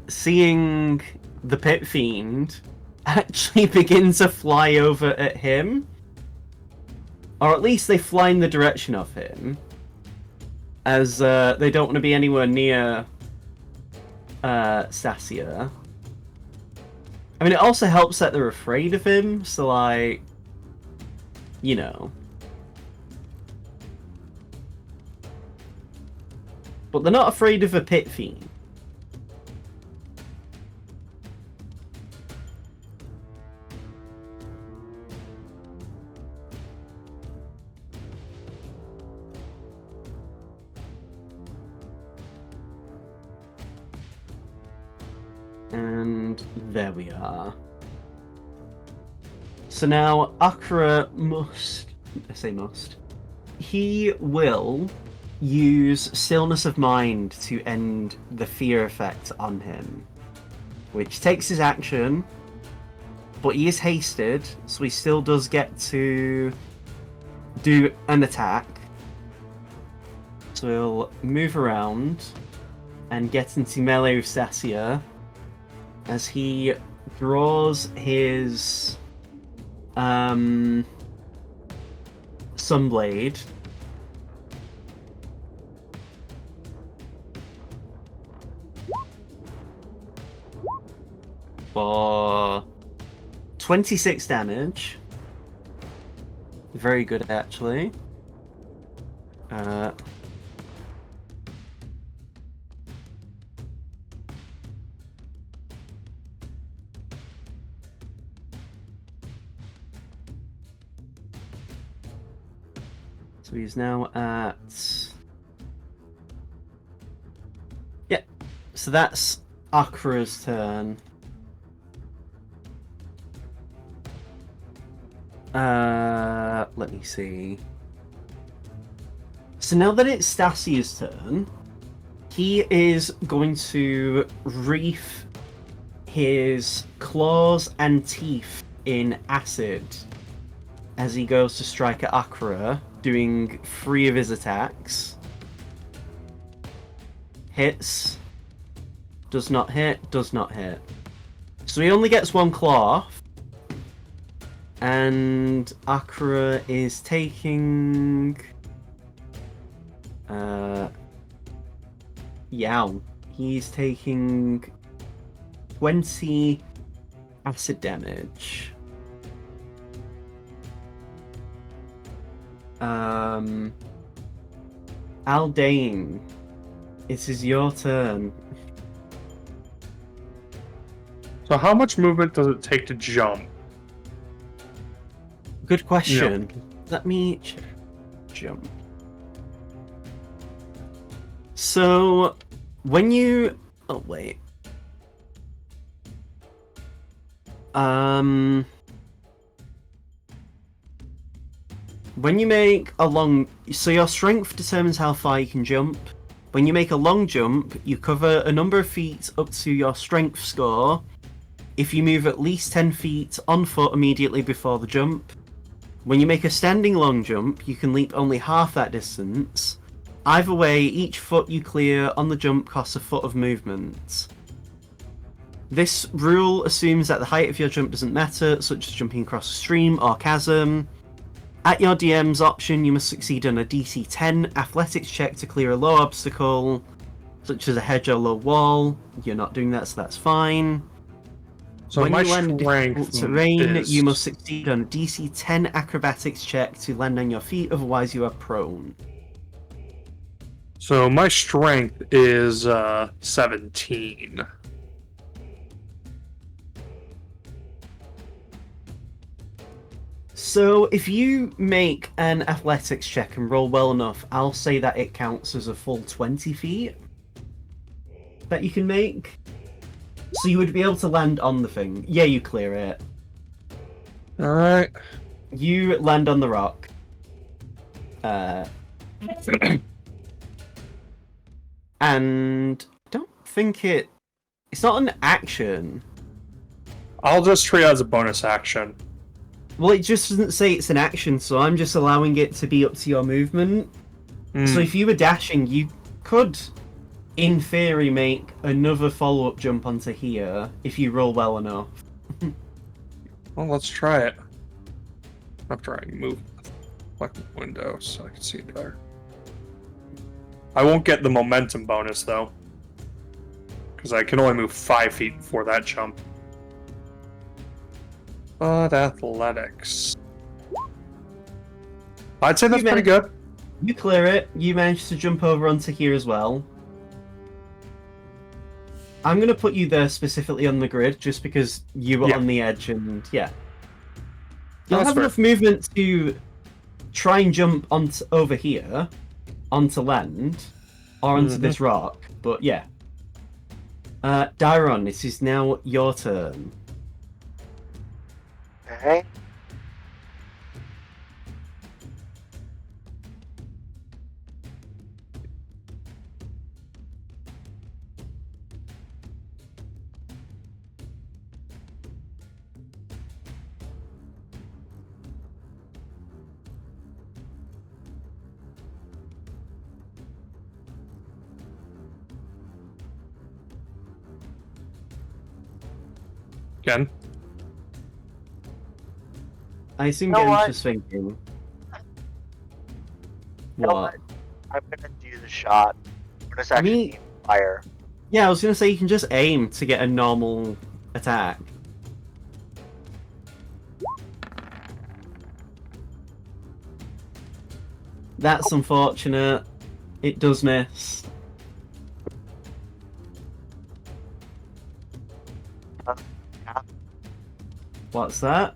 seeing the Pit Fiend, actually begin to fly over at him. Or at least they fly in the direction of him. As they don't want to be anywhere near Stacia. I mean, it also helps that they're afraid of him, so like, you know. But they're not afraid of a Pit Fiend. And there we are. So now Akra must... I say must. He will use Stillness of Mind to end the fear effect on him. Which takes his action, but he is hasted, so he still does get to do an attack. So he'll move around and get into melee with Stacia as he draws his Sunblade. For 26 damage. Very good, actually. So he's now at... Yeah, so that's Akra's turn. Let me see. So now that it's Stacia's turn, he is going to reef his claws and teeth in acid as he goes to strike at Akra, doing 3 of his attacks. Hits. Does not hit. Does not hit. So he only gets 1 claw off. And Akra is taking... Yow. He's taking 20 acid damage. Aldane, it is your turn. So how much movement does it take to jump? Good question. Let me jump. So, when you... Oh, wait. When you make a long... So your strength determines how far you can jump. When you make a long jump, you cover a number of feet up to your strength score. If you move at least 10 feet on foot immediately before the jump. When you make a standing long jump, you can leap only half that distance. Either way, each foot you clear on the jump costs a foot of movement. This rule assumes that the height of your jump doesn't matter, such as jumping across a stream or chasm. At your DM's option, you must succeed on a DC 10 athletics check to clear a low obstacle, such as a hedge or low wall. You're not doing that, so that's fine. So when my you land in difficult strength terrain, is... you must succeed on a DC 10 acrobatics check to land on your feet, otherwise you are prone. So my strength is 17. So if you make an athletics check and roll well enough, I'll say that it counts as a full 20 feet that you can make. So you would be able to land on the thing. Yeah, you clear it. Alright. You land on the rock. And I don't think it's not an action. I'll just treat it as a bonus action. Well, it just doesn't say it's an action, so I'm just allowing it to be up to your movement. So if you were dashing, you could, in theory, make another follow-up jump onto here if you roll well enough. Well, let's try it. After I move the window so I can see it better. I won't get the momentum bonus, though. Because I can only move 5 feet before that jump. But athletics. I'd say that's pretty good. You clear it. You managed to jump over onto here as well. I'm going to put you there specifically on the grid, just because you were on the edge, and yeah. You'll have enough movement to try and jump onto over here, onto land, or onto this rock, but yeah. Dairon, it is now your turn. Okay. Again. I assume You know Gen's what? just thinking. You know What? I'm gonna do the shot. Bonus action Me- aim fire. Yeah, I was going to say you can just aim to get a normal attack. That's unfortunate. It does miss. What's that?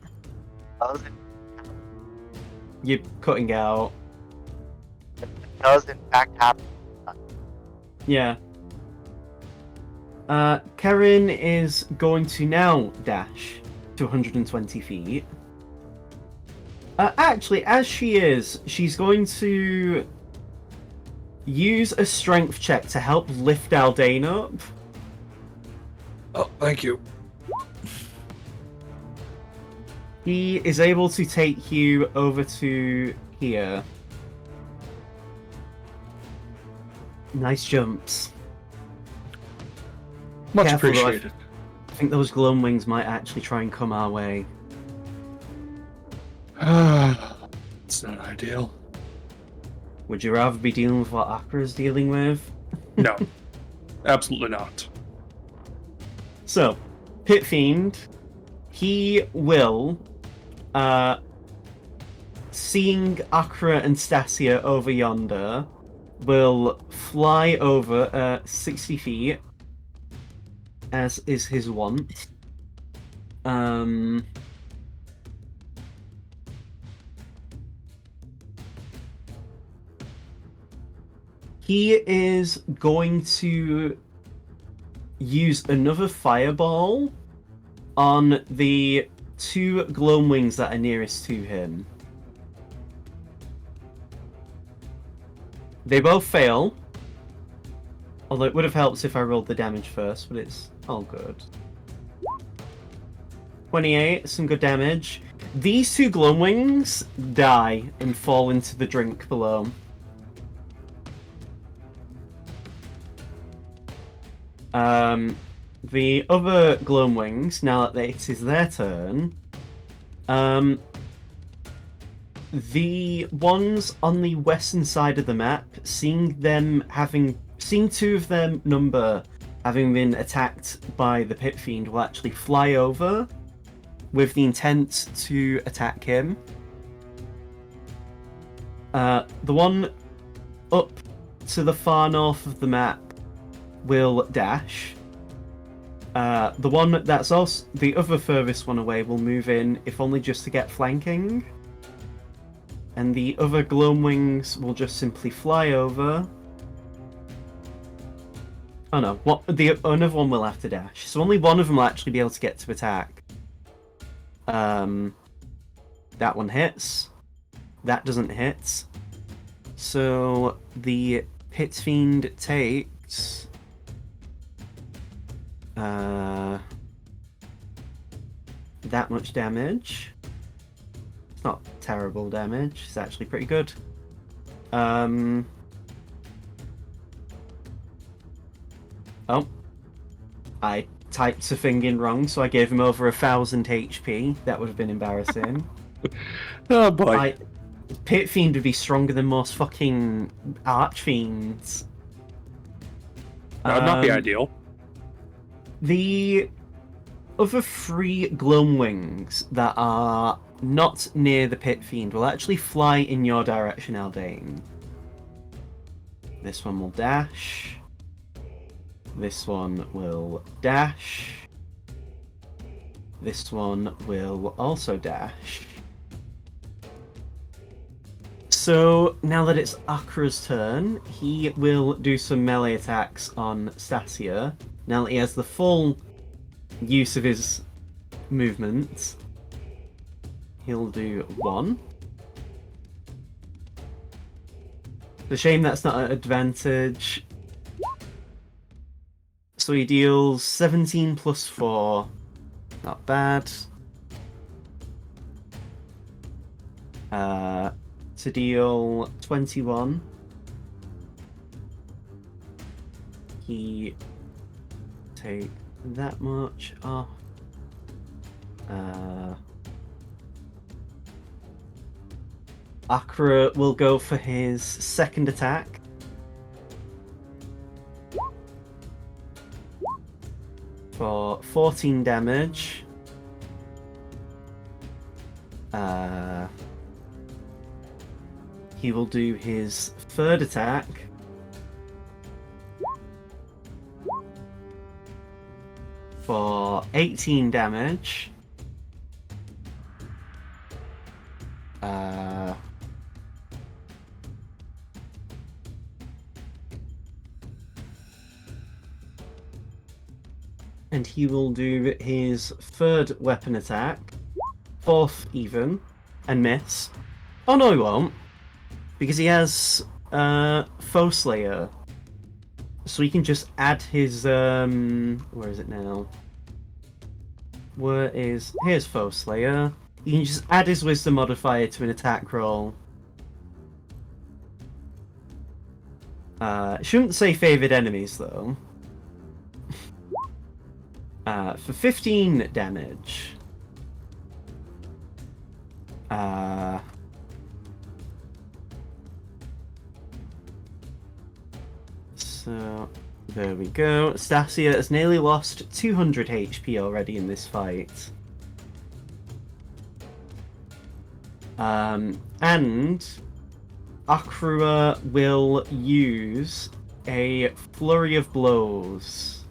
You're cutting out. Does in fact happen. Yeah. Karen is going to now dash to 120 feet. Actually, as she is, she's going to use a strength check to help lift Aldane up. Oh, thank you. He is able to take you over to here. Nice jumps. Much Careful, though, appreciated. I think those glowing wings might actually try and come our way. It's not ideal. Would you rather be dealing with what Akra's dealing with? No, absolutely not. So, Pit Fiend, he will, seeing Akra and Stacia over yonder, will fly over 60 feet, as is his wont. He is going to use another fireball on the 2 glowing wings that are nearest to him. They both fail. Although it would have helped if I rolled the damage first, but it's all good. 28, some good damage. These 2 glowing wings die and fall into the drink below. The other glowing wings, now that it is their turn, the ones on the western side of the map, seeing 2 of them number having been attacked by the Pit Fiend, will actually fly over with the intent to attack him. The one up to the far north of the map will dash. The one that's also the other furthest one away will move in, if only just to get flanking. And the other glowing wings will just simply fly over. Oh no, another one will have to dash. So only one of them will actually be able to get to attack. That one hits. That doesn't hit. So the Pit Fiend takes that much damage. It's not terrible damage, it's actually pretty good. Oh, I typed a thing in wrong, so I gave him over 1,000 HP. That would have been embarrassing. Oh boy. Pit Fiend would be stronger than most fucking Archfiends. That would not be ideal. The other 3 glowing wings that are not near the Pit Fiend will actually fly in your direction, Aldane. This one will dash. This one will dash. This one will also dash. So, now that it's Akra's turn, he will do some melee attacks on Stacia. Now that he has the full use of his movement, he'll do 1. It's a shame that's not an advantage. So he deals 17 plus 4. Not bad. To deal 21. He take that much off. Akra will go for his second attack. For 14 damage. He will do his third attack. For 18 damage. And he will do his third weapon attack. 4th even. And miss. Oh no, he won't. Because he has Foe Slayer. So he can just add his where is it now? Here's Foe Slayer. You can just add his wisdom modifier to an attack roll. Shouldn't say favored enemies though. For 15 damage. So there we go. Stacia has nearly lost 200 HP already in this fight. And Akrua will use a flurry of blows.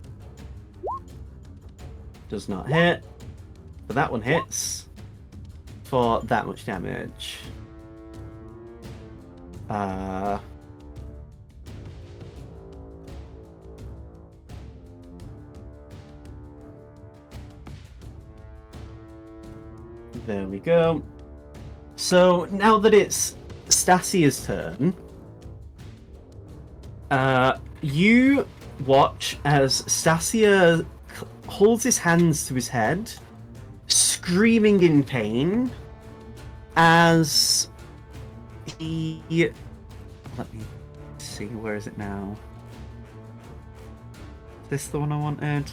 Does not hit, but that one hits for that much damage. There we go. So now that it's Stacia's turn, you watch as Stacia holds his hands to his head, screaming in pain, as he... Let me see, where is it now? Is this the one I wanted?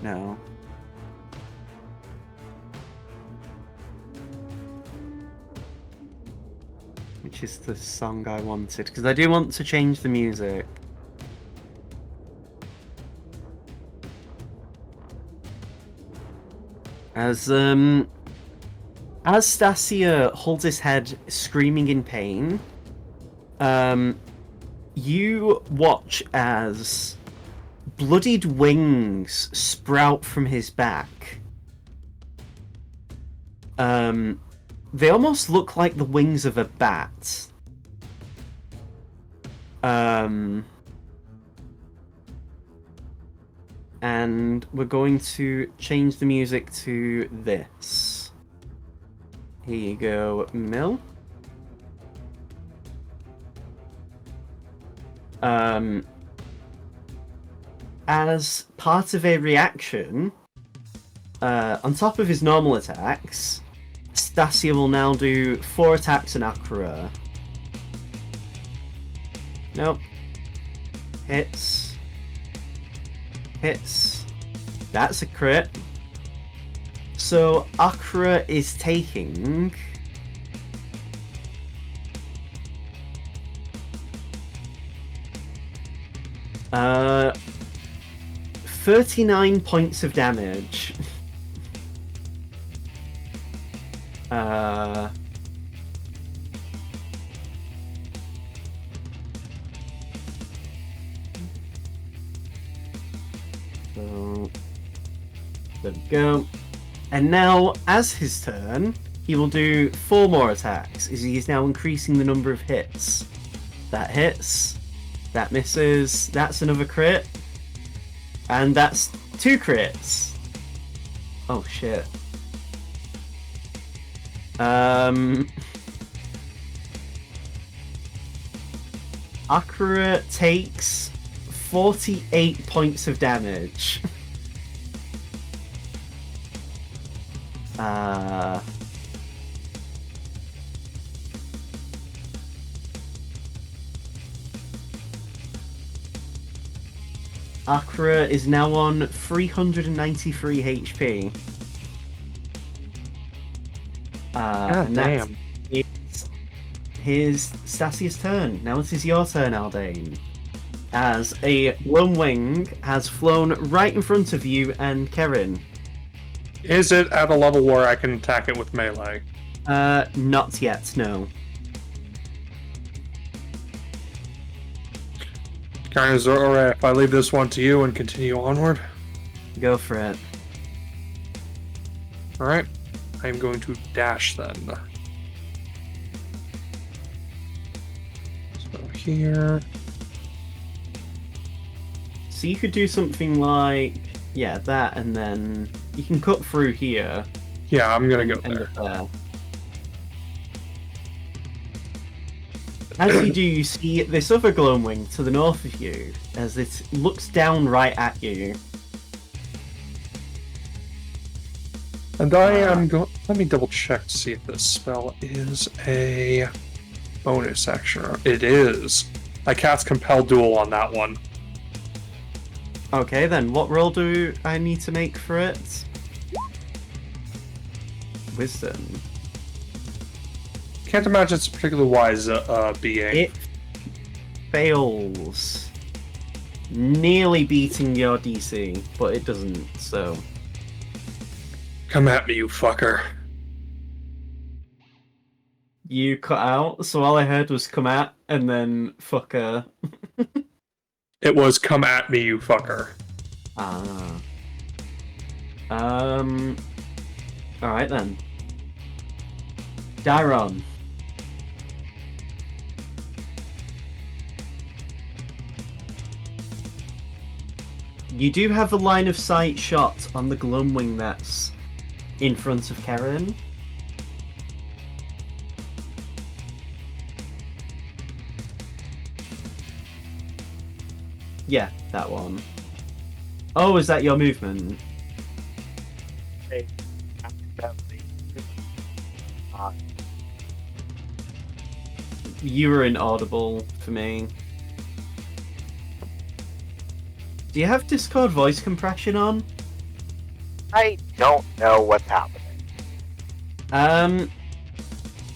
No. Which is the song I wanted, because I do want to change the music. As Stacia holds his head screaming in pain, you watch as bloodied wings sprout from his back. They almost look like the wings of a bat. And we're going to change the music to this. Here you go, Mill. As part of a reaction, on top of his normal attacks, Stacia will now do 4 attacks on Akrua. Nope. Hits. Hits. That's a crit. So Akrua is taking... 39 points of damage. So there we go. And now, as his turn, he will do 4 more attacks, as he is now increasing the number of hits. That hits, that misses, that's another crit, and that's 2 crits. Oh shit. Akrua takes 48 points of damage. Akrua is now on 393 HP. God damn. It's his Stacia's turn. Now it is your turn, Aldane. As a lone wing has flown right in front of you and Karen. Is it at a level where I can attack it with melee? Not yet, no. Karen, is it alright if I leave this one to you and continue onward? Go for it. Alright. I am going to dash then. So here. So you could do something like, yeah, that, and then you can cut through here. Yeah, I'm gonna go End there. up there. As you do, you see this other glowing wing to the north of you, as it looks down right at you. And I am going. Let me double check to see if this spell is a bonus action. It is. I cast Compel Duel on that one. Okay, then what roll do I need to make for it? Wisdom. Can't imagine it's a particularly wise being. It fails. Nearly beating your DC, but it doesn't, so. Come at me, you fucker. You cut out, so all I heard was come at, and then fucker. It was come at me, you fucker. Ah. Alright then. Dairon. You do have a line of sight shot on the Glumwing that's in front of Karen. Yeah, that one. Oh, is that your movement? Hey, accidentally. You were inaudible for me. Do you have Discord voice compression on? I don't know what's happening.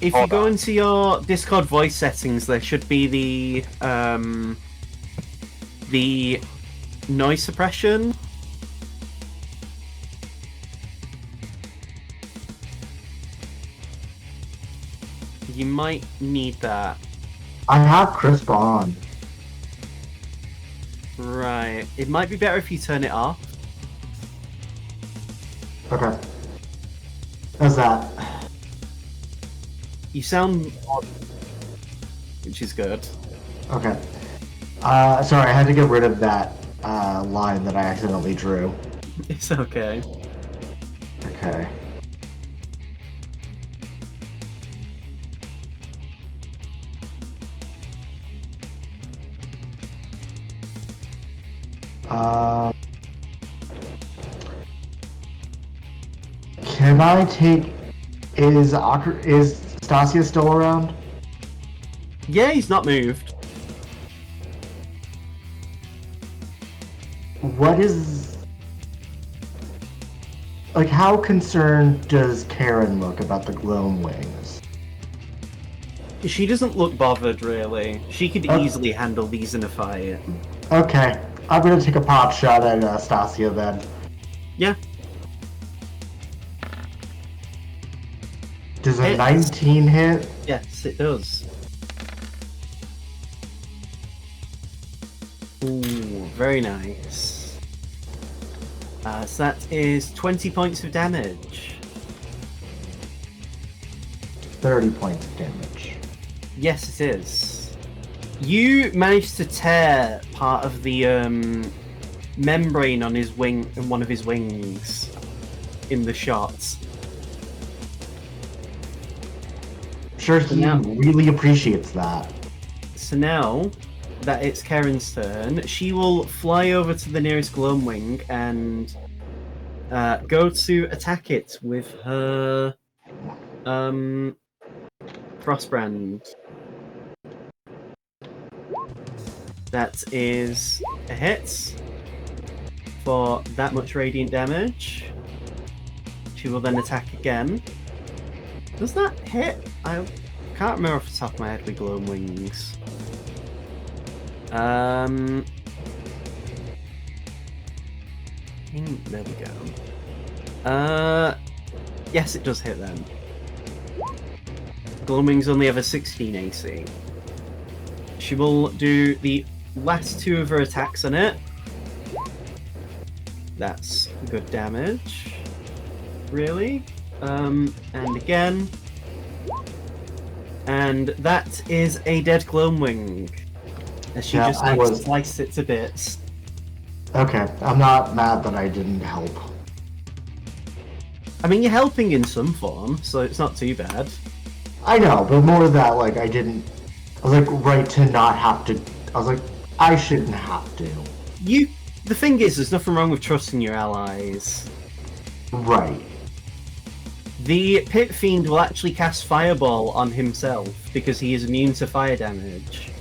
If Hold you go on. into your Discord voice settings, there should be the noise suppression. You might need that. I have Crisp on. Right. It might be better if you turn it off. Okay. How's that? You sound odd, which is good. Okay. Sorry, I had to get rid of that line that I accidentally drew. It's okay. Okay. Can I take... Is Stacia still around? Yeah, he's not moved. What is... Like, how concerned does Karen look about the Gloam Wings? She doesn't look bothered, really. She could Okay. easily handle these in a fight. Okay, I'm gonna take a pot shot at Stacia then. Yeah. Does a Hits. 19 hit? Yes, it does. Ooh, very nice. So that is 20 points of damage. 30 points of damage. Yes, it is. You managed to tear part of the membrane on his wing, on one of his wings, in the shot. Sure, he Yeah. really appreciates that. So now that it's Karen's turn, she will fly over to the nearest Gloamwing and go to attack it with her Frostbrand. That is a hit for that much radiant damage. She will then attack again. Does that hit? I can't remember off the top of my head with Gloam Wings. There we go. Yes, it does hit then. Gloam Wings only have a 16 AC. She will do the last two of her attacks on it. That's good damage. Really? And again. And that is a dead Gloamwing. As she Yeah, just I was- sliced it to bits. Okay, I'm not mad that I didn't help. I mean, you're helping in some form, so it's not too bad. I know, but more that, like, I was like, right to not have to... I was like, I shouldn't have to. The thing is, there's nothing wrong with trusting your allies. Right. The Pit Fiend will actually cast Fireball on himself because he is immune to fire damage.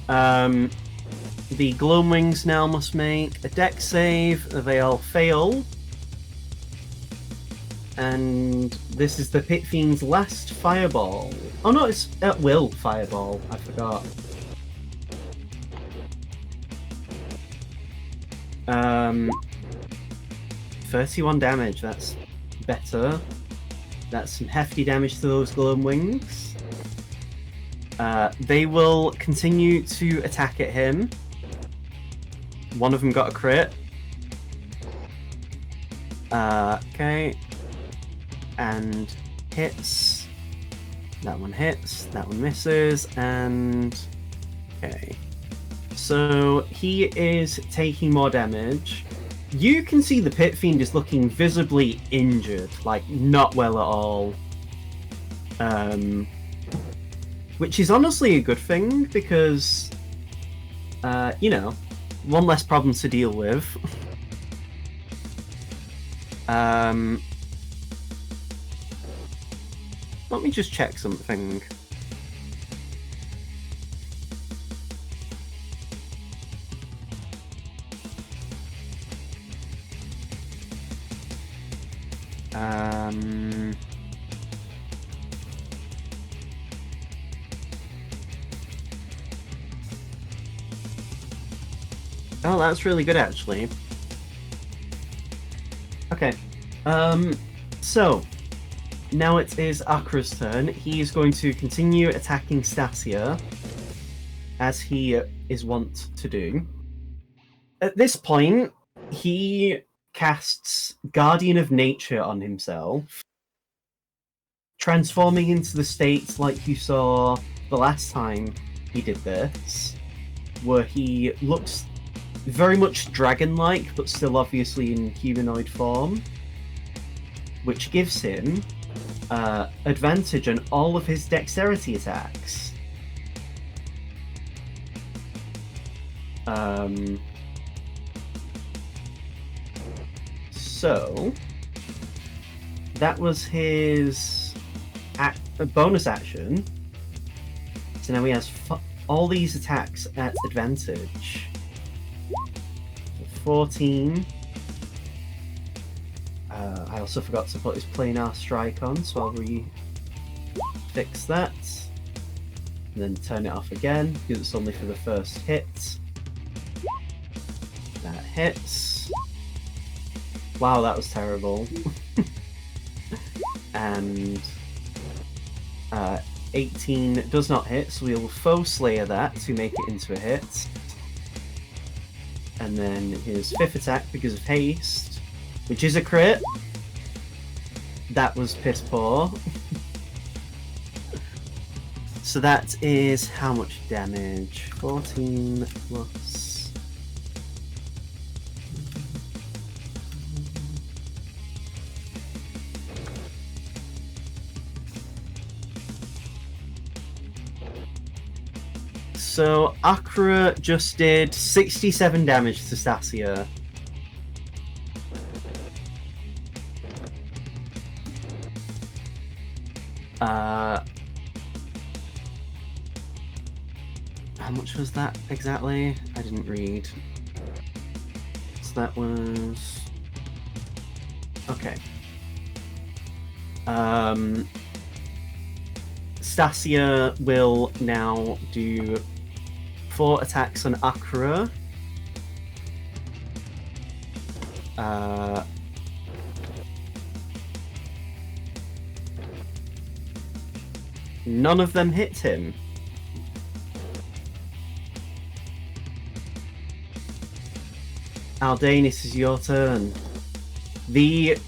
The Gloamwings now must make a Dex save. They all fail. And this is the Pit Fiend's last Fireball. Oh no, it's at will Fireball. I forgot. 31 damage. That's better. That's some hefty damage to those Gloamwings. They will continue to attack at him. One of them got a crit. Okay. And hits. That one hits. That one misses. And... okay. So he is taking more damage. You can see the Pit Fiend is looking visibly injured. Like, not well at all. Which is honestly a good thing, because... you know, one less problem to deal with. Let me just check something. Oh, that's really good, actually. Okay. So, now it is Akra's turn. He is going to continue attacking Stacia, as he is wont to do. At this point, he casts Guardian of Nature on himself, transforming into the state like you saw the last time he did this, where he looks very much dragon-like, but still obviously in humanoid form, which gives him advantage on all of his dexterity attacks. So that was his bonus action. So now he has all these attacks at advantage. 14. I also forgot to put his planar strike on, so I'll fix that. And then turn it off again, because it's only for the first hit. That hits. Wow, that was terrible. And 18 does not hit, so we'll Foe Slayer that to make it into a hit. And then his 5th attack, because of haste, which is a crit. That was piss poor. So that is how much damage? 14 plus... So Akra just did 67 damage to Stacia. How much was that exactly? I didn't read. So that was... okay. Stacia will now do 4 attacks on Akra. None of them hit him. Aldane, this is your turn. The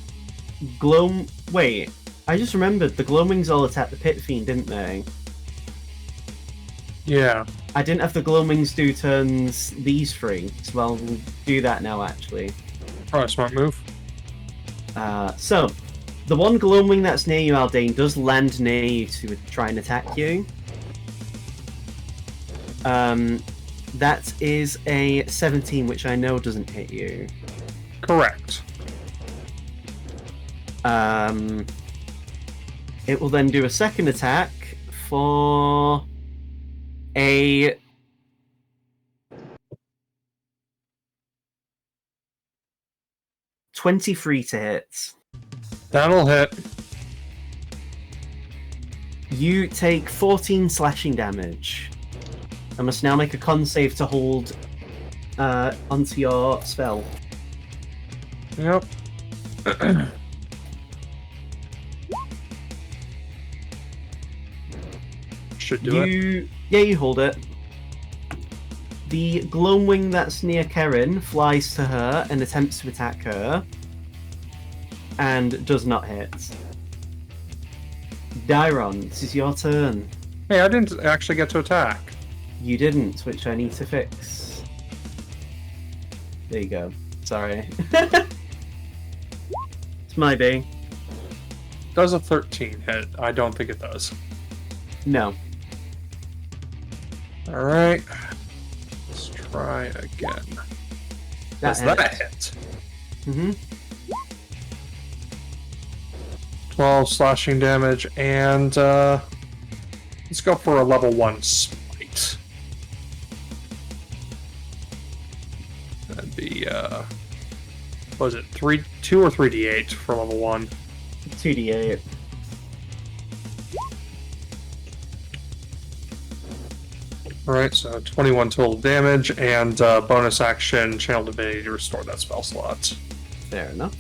Gloam... wait, I just remembered the Gloamwings all attacked the Pit Fiend, didn't they? Yeah. I didn't have the Gloamwings do turns these 3, so I'll do that now, actually. Probably a smart move. So, the one Gloamwing that's near you, Aldane, does land near you to try and attack you. That is a 17, which I know doesn't hit you. Correct. It will then do a second attack for a 23 to hit. That'll hit. You take 14 slashing damage. I must now make a con save to hold onto your spell. Yep. Should do it. Yeah, you hold it. The Gloamwing that's near Karen flies to her and attempts to attack her, and does not hit. Dairon, this is your turn. Hey, I didn't actually get to attack. You didn't, which I need to fix. There you go. Sorry. It's my day. Does a 13 hit? I don't think it does. No. Alright. Let's try again. Does that hit? Mm-hmm. 12 slashing damage, and let's go for a level 1 smite. That'd be, what was it, 2 or 3d8 for level 1? 2d8. Alright, so 21 total damage, and bonus action, Channel Divinity to restore that spell slot. Fair enough.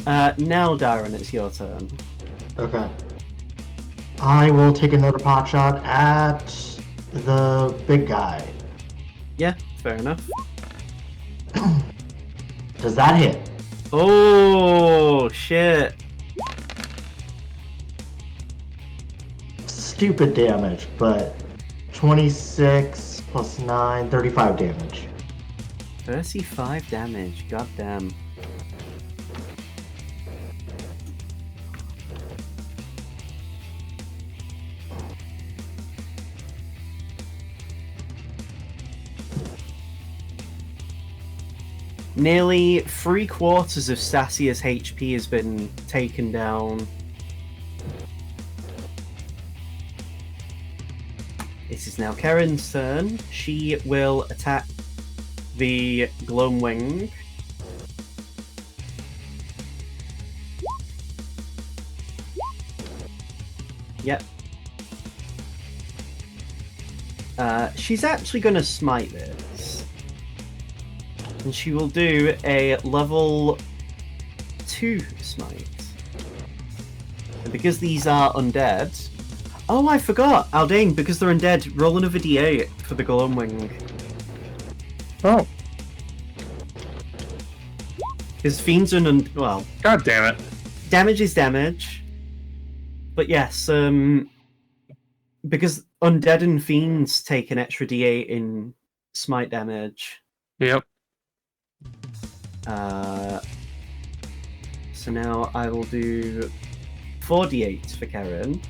Now, Darren, it's your turn. Okay. I will take another pot shot at the big guy. Yeah, fair enough. Does that hit? Oh, shit. Stupid damage, but 26 plus 9, 35 damage. 35 damage, goddamn. Nearly 3/4 of Stacia's HP has been taken down. It is now Karen's turn. She will attack the Gloamwing. Yep. She's actually going to smite this. And she will do a level 2 smite. And because these are undead... Oh, I forgot! Aldane, because they're undead, roll another d8 for the Gloamwing. Oh. Because fiends are well... God damn it. Damage is damage. But yes, because undead and fiends take an extra d8 in smite damage. Yep. So now I will do 4d8 for Karen.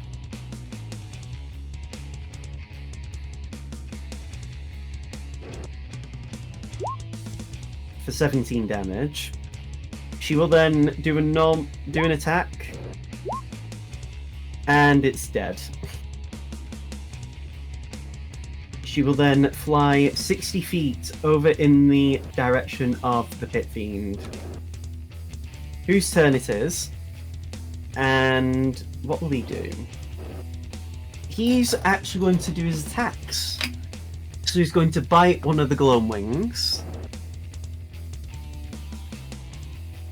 For 17 damage. She will then do an attack. And it's dead. She will then fly 60 feet over in the direction of the Pit Fiend. Whose turn it is. And what will he do? He's actually going to do his attacks. So he's going to bite one of the Gloamwings.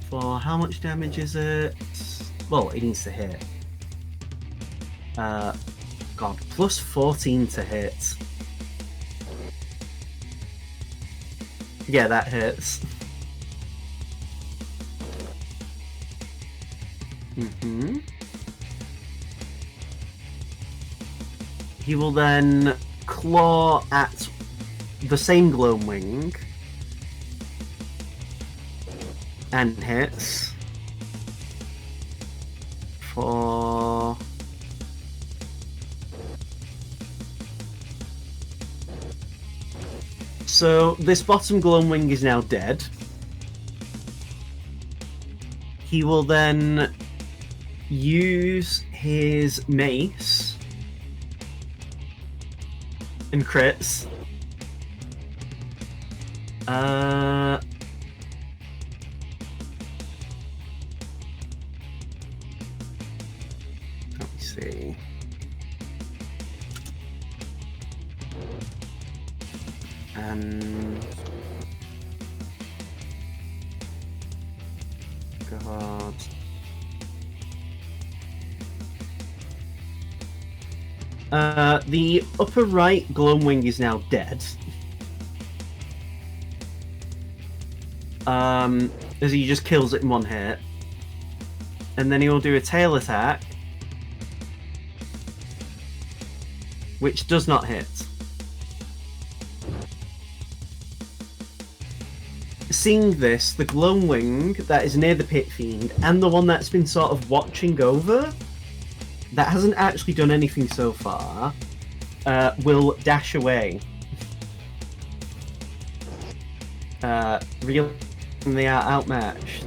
For how much damage is it? Well, it needs to hit. God, plus 14 to hit. Yeah, that hits. Mm-hmm. He will then claw at the same Gloamwing. And hits. For... So, this bottom Gloamwing is now dead. he will then use his mace and crits. Let me see. And God. The upper right Gloamwing is now dead. As he just kills it in one hit. And then he will do a tail attack, which does not hit. Seeing this, the Gloamwing that is near the Pit Fiend and the one that's been sort of watching over, that hasn't actually done anything so far, will dash away. Realizing they are outmatched.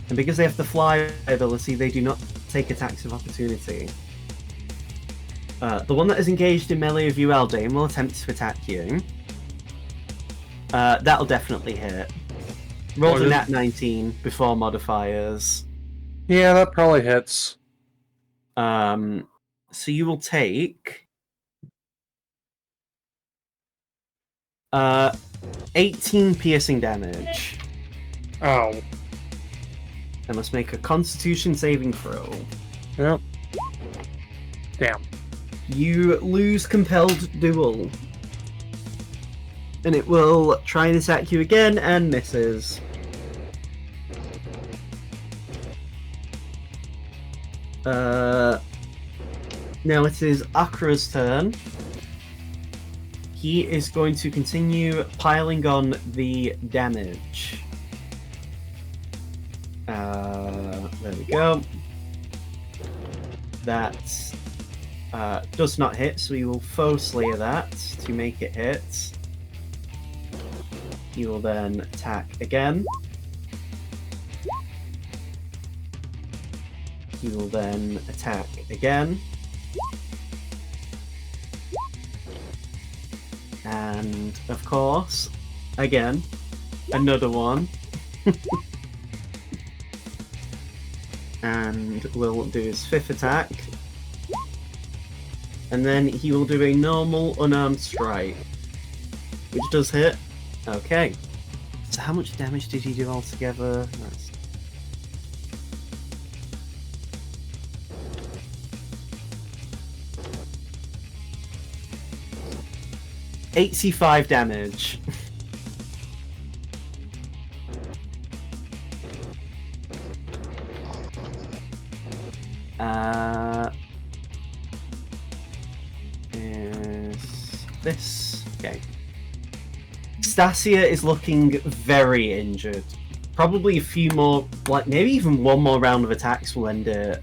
And because they have the fly ability, they do not take attacks of opportunity. The one that is engaged in melee of you, Aldane, will attempt to attack you. That'll definitely hit. Roll a nat 19 before modifiers. Yeah, that probably hits. So you will take 18 piercing damage. Oh. I must make a Constitution saving throw. Yep. Damn. You lose Compelled Duel. And it will try and attack you again and misses. Now it is Akra's turn. He is going to continue piling on the damage. There we go. That does not hit, so we will foe slayer that to make it hit. He will then attack again. He will then attack again. And, of course, again, another one. And will do his 5th attack. And then he will do a normal unarmed strike, which does hit. Okay. So how much damage did he do altogether? That's... $85 damage. Is this okay? Stacia is looking very injured. Probably a few more, like maybe even one more round of attacks will end it.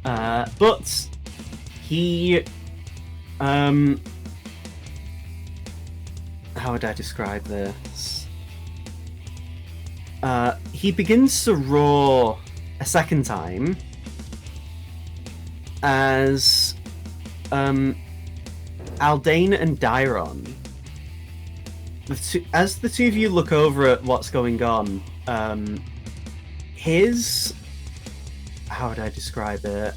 But he, how would I describe this? He begins to roar a second time as Aldane and Dairon, as the two of you look over at what's going on, his... how would I describe it?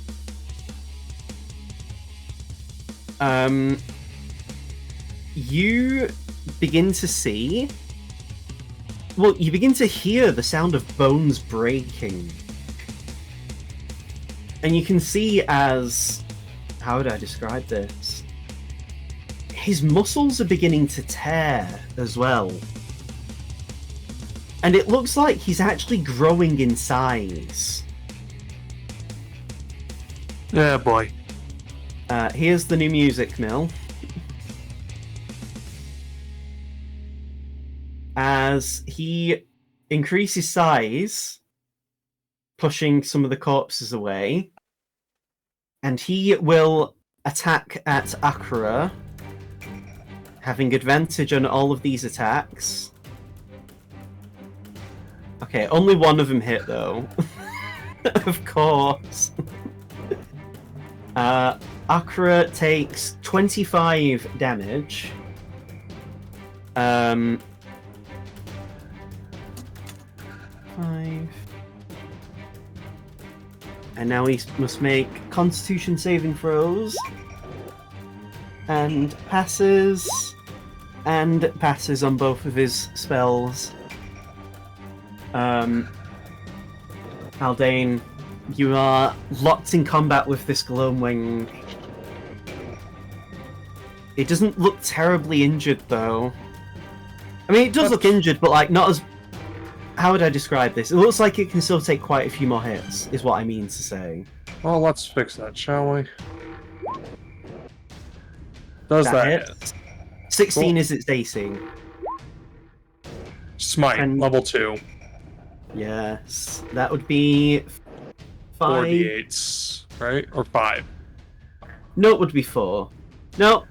You begin to see... well, you begin to hear the sound of bones breaking. And you can see as... how would I describe this? His muscles are beginning to tear as well. And it looks like he's actually growing in size. Yeah, boy. Here's the new music mill. As he increases size, pushing some of the corpses away. And he will attack at Akra, having advantage on all of these attacks. Okay, Okay, only one of them hit though. Of course. Akra takes 25 damage. 5. And now he must make Constitution saving throws. And passes. And passes on both of his spells. Haldane, you are locked in combat with this Gloamwing. It doesn't look terribly injured, though. I mean, it does look injured, but like not as... How would I describe this? It looks like it can still take quite a few more hits, is what I mean to say. Well, let's fix that, shall we? Does that hit? 16 Cool. is its AC. Smite, And- level 2. Yes, that would be 5. 4d8s, right? Or 5. No, it would be 4. No,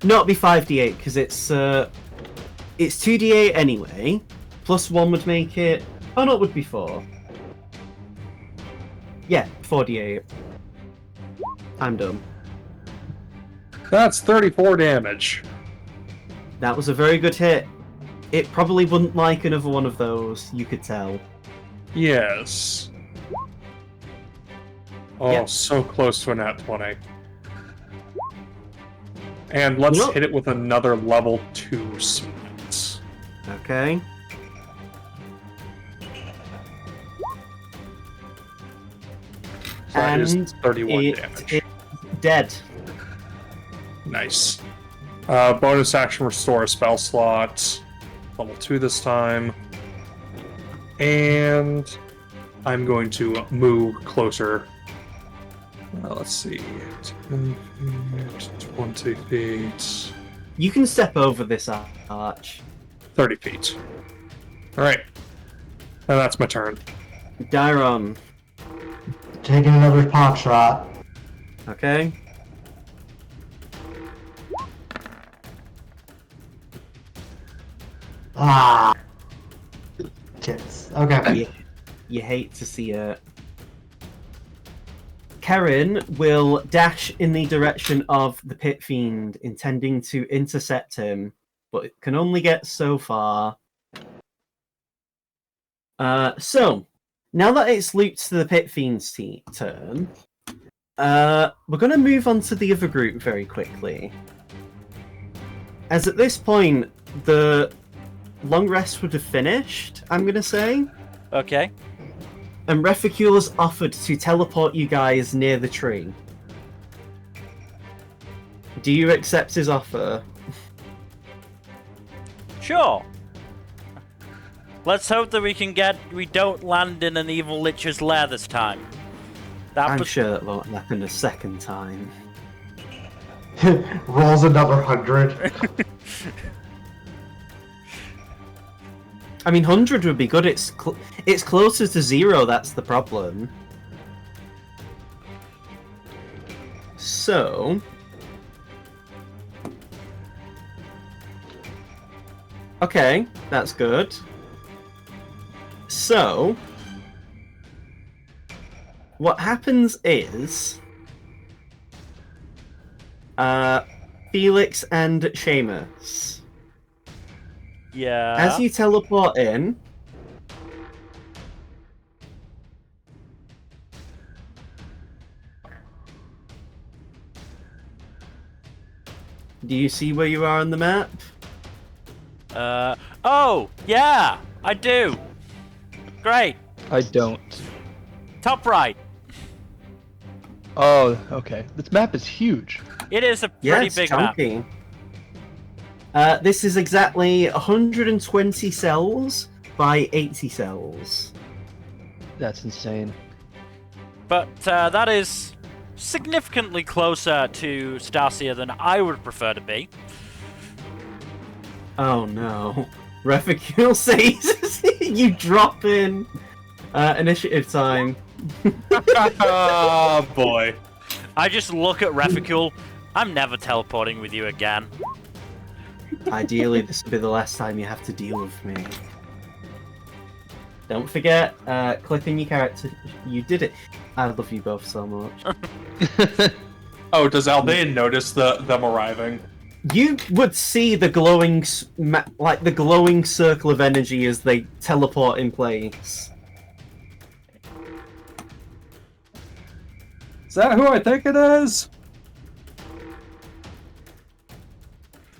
it'd be 5d8 because it's 2d8 anyway. Plus 1 would make it. Oh no, it would be 4. Yeah, 4d8. I'm done. That's 34 damage. That was a very good hit. It probably wouldn't like another one of those, you could tell. Yes. Oh, Yep. so close to a nat 20. And let's Nope. hit it with another level 2 smite. Okay. So that is And 31 it damage. is dead. Nice. Bonus action, restore a spell slot. Level 2 this time. And I'm going to move closer. Let's see. 10 feet, 20 feet. You can step over this arch. 30 feet. Alright. And that's my turn. Dairon. Taking another pot shot. Okay. Ah. Kids. Okay. You hate to see it. Karen will dash in the direction of the Pit Fiend, intending to intercept him, but it can only get so far. So, now that it's looped to the Pit Fiend's turn, we're going to move on to the other group very quickly. As at this point, the long rest would have finished, I'm going to say. Okay. And Reficule has offered to teleport you guys near the tree. Do you accept his offer? Sure. Let's hope that we don't land in an evil lich's lair this time. I'm sure that won't happen a second time. Rolls another 100. I mean, 100 would be good. It's closer to 0. That's the problem. So, okay, that's good. So, what happens is, Felix and Seamus. Yeah. As you teleport in, do you see where you are on the map? Oh, yeah, I do. Great. I don't. Top right. Oh, okay. This map is huge. It is a Yeah, pretty it's big map. chunky. This is exactly 120 cells by 80 cells. That's insane. But that is significantly closer to Stacia than I would prefer to be. Oh no. Reficule says you drop in. Initiative time. Oh boy. I just look at Reficule. I'm never teleporting with you again. Ideally, this will be the last time you have to deal with me. Don't forget, clipping your character. You did it. I love you both so much. Oh, does Aldane notice them arriving? You would see the glowing, like the glowing circle of energy as they teleport in place. Is that who I think it is?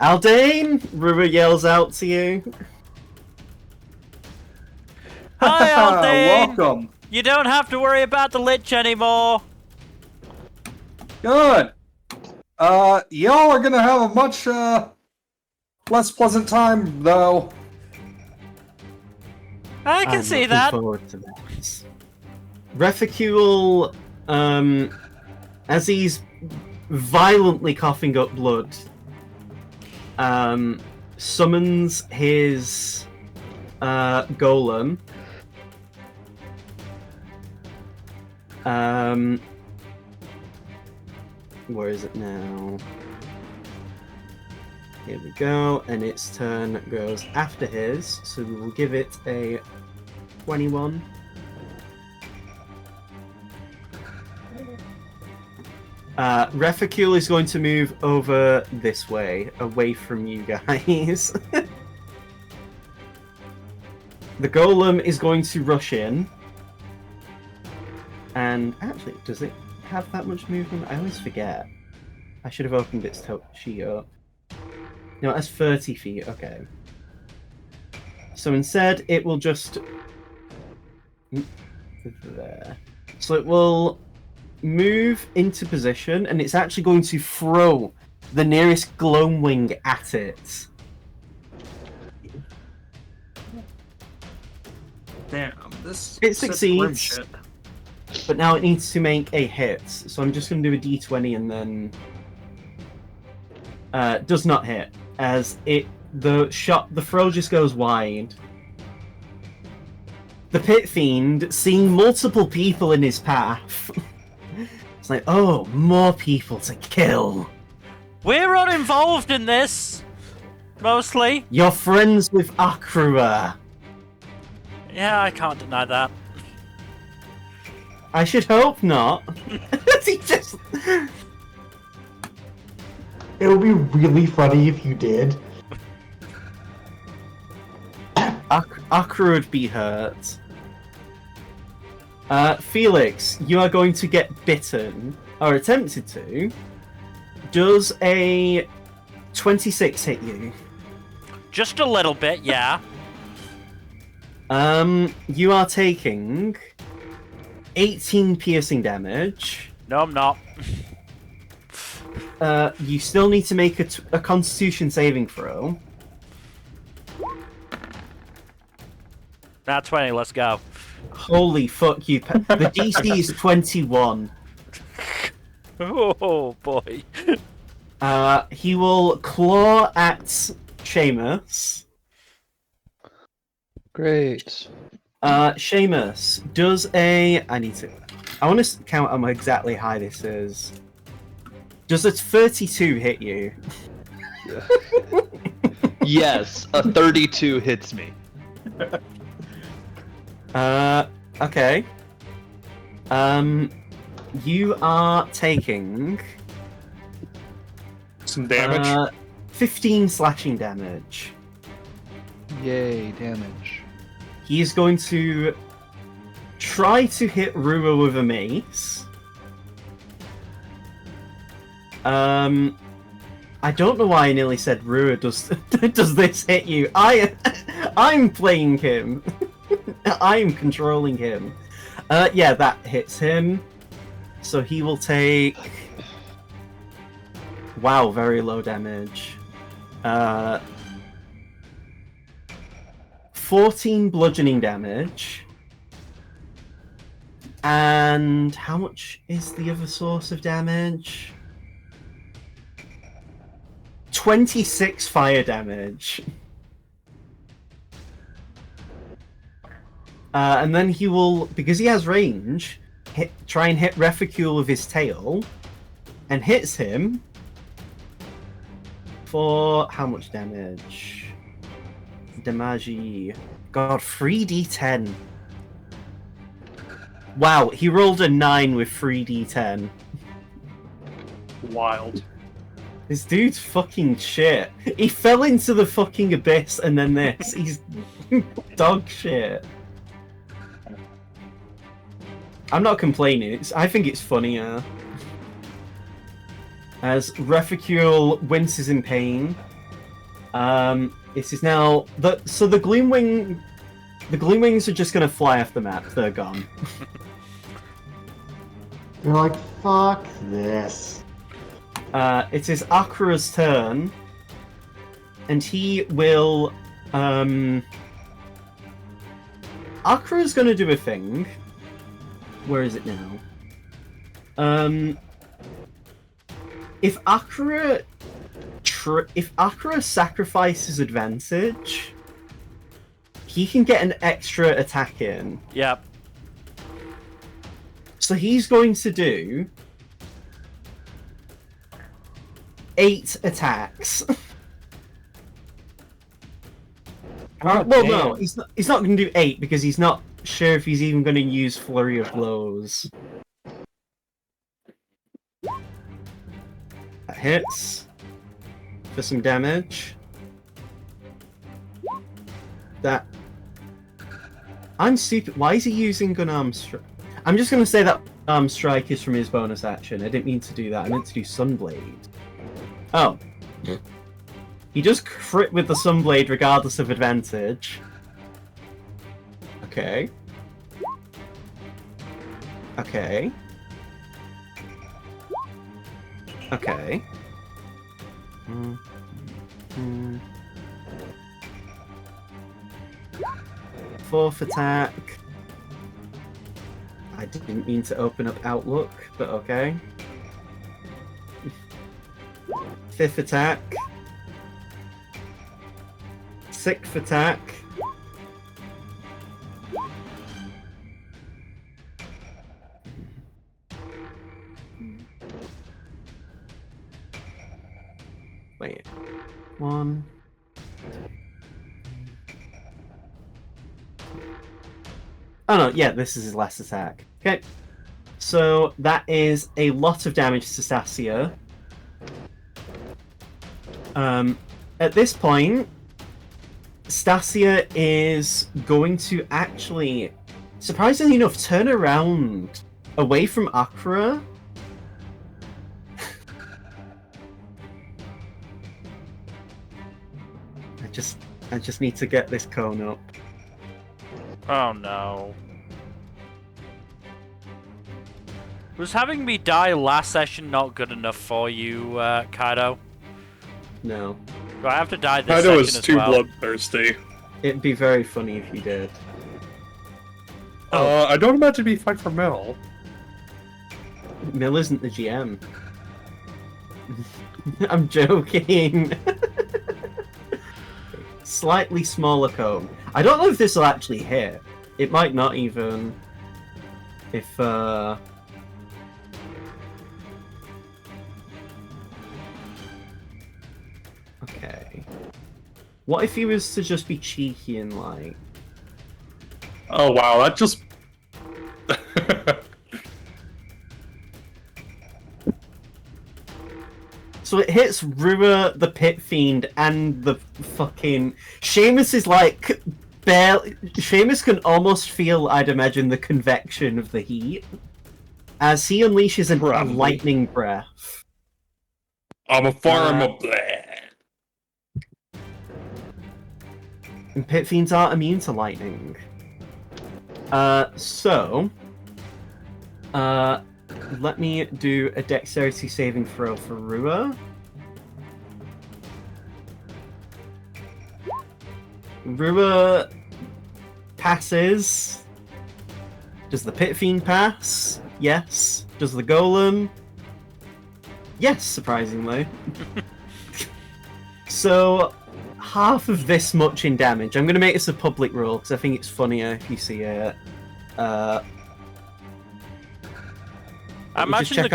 Aldane, Rua yells out to you. Hi, Aldane! Welcome. You don't have to worry about the Lich anymore. Good. Y'all are gonna have a much, less pleasant time, though. I can see that. Forward to that. Reficule, as he's violently coughing up blood, summons his golem. Where is it now? Here we go, and its turn goes after his, so we will give it a 21. Reficule is going to move over this way, away from you guys. The golem is going to rush in. And actually, does it have that much movement? I always forget. I should have opened its sheet up. No, it has 30 feet, okay. So instead, it will just... there. So it will move into position, and it's actually going to throw the nearest Gloamwing at it. Damn, this... It succeeds. But now it needs to make a hit, so I'm just going to do a d20 and then... does not hit, as the throw just goes wide. The Pit Fiend, seeing multiple people in his path, it's like, oh, more people to kill. We're not involved in this, mostly. You're friends with Akrua. Yeah, I can't deny that. I should hope not. He just... It would be really funny if you did. Akrua would be hurt. Felix, you are going to get bitten, or attempted to. Does a 26 hit you? Just a little bit, yeah. You are taking 18 piercing damage. No, I'm not. You still need to make a Constitution saving throw. Not 20, let's go. Holy fuck you. The DC is 21. Oh, boy. He will claw at Seamus. Great. Seamus does a... I want to count how exactly high this is. Does a 32 hit you? Yes, a 32 hits me. Okay. You are taking... Some damage? 15 slashing damage. Yay, damage. He is going to try to hit Rua with a mace. I don't know why I nearly said Rua does this hit you. I'm playing him. I'm controlling him. Yeah, that hits him. So he will take... Wow, very low damage. 14 bludgeoning damage. And how much is the other source of damage? 26 fire damage. And then he will, because he has range, try and hit Reficule with his tail, and hits him for how much damage? Damage. God, 3d10. Wow, he rolled a 9 with 3d10. Wild. This dude's fucking shit. He fell into the fucking abyss and then this. He's dog shit. I'm not complaining. I think it's funnier. As Refugule winces in pain. This is now so the Gloomwings are just gonna fly off the map. They're gone. You're like, fuck this. It is Akra's turn, and he will. Akra's gonna do a thing. Where is it now? If Akra sacrifices advantage, he can get an extra attack in. Yep. So he's going to do 8 attacks. Well, no, he's not going to do 8 because he's not sure if he's even going to use Flurry of Blows. That hits for some damage. That... I'm stupid. Why is he using Unarmed Strike? I'm just going to say that Unarmed Strike is from his bonus action. I didn't mean to do that. I meant to do Sunblade. Oh. He just crit with the Sunblade regardless of advantage. Okay. Okay. Okay. Fourth attack. I didn't mean to open up Outlook, but okay. Fifth attack. Sixth attack. Wait. 1. Oh no, yeah, this is his last attack. Okay. So that is a lot of damage to Stacia. At this point, Stacia is going to actually, surprisingly enough, turn around away from Akra. I just need to get this cone up. Oh no. Was having me die last session not good enough for you, Kaido? No. Do I have to die this Kaido session is as too well? bloodthirsty. It'd be very funny if you did. I don't imagine we fight for Mill. Mill isn't the GM. I'm joking. Slightly smaller cone. I don't know if this will actually hit. It might not even. If Okay. What if he was to just be cheeky and like... Oh wow, that just... So it hits Rua, the Pit Fiend, and the fucking... Seamus is like... Seamus can almost feel, I'd imagine, the convection of the heat. As he unleashes a lightning breath. I'm a farm of bleh. And Pit Fiends are immune to lightning. Let me do a dexterity saving throw for Rua. Rua passes. Does the Pit Fiend pass? Yes. Does the Golem? Yes, surprisingly. So, half of this much in damage. I'm going to make this a public roll because I think it's funnier if you see it. I imagine the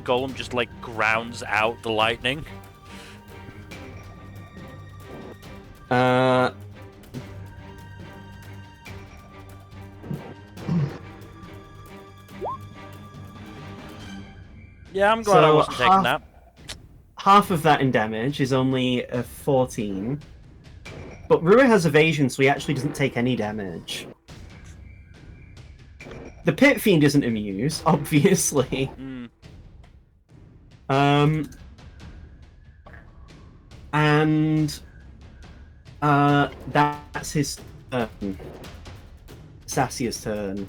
golem just like grounds out the lightning. Yeah, I'm glad I wasn't taking that. Half of that in damage is only a 14. But Rua has evasion, so he actually doesn't take any damage. The Pit Fiend isn't amused, obviously. And that's his turn. Stacia's turn.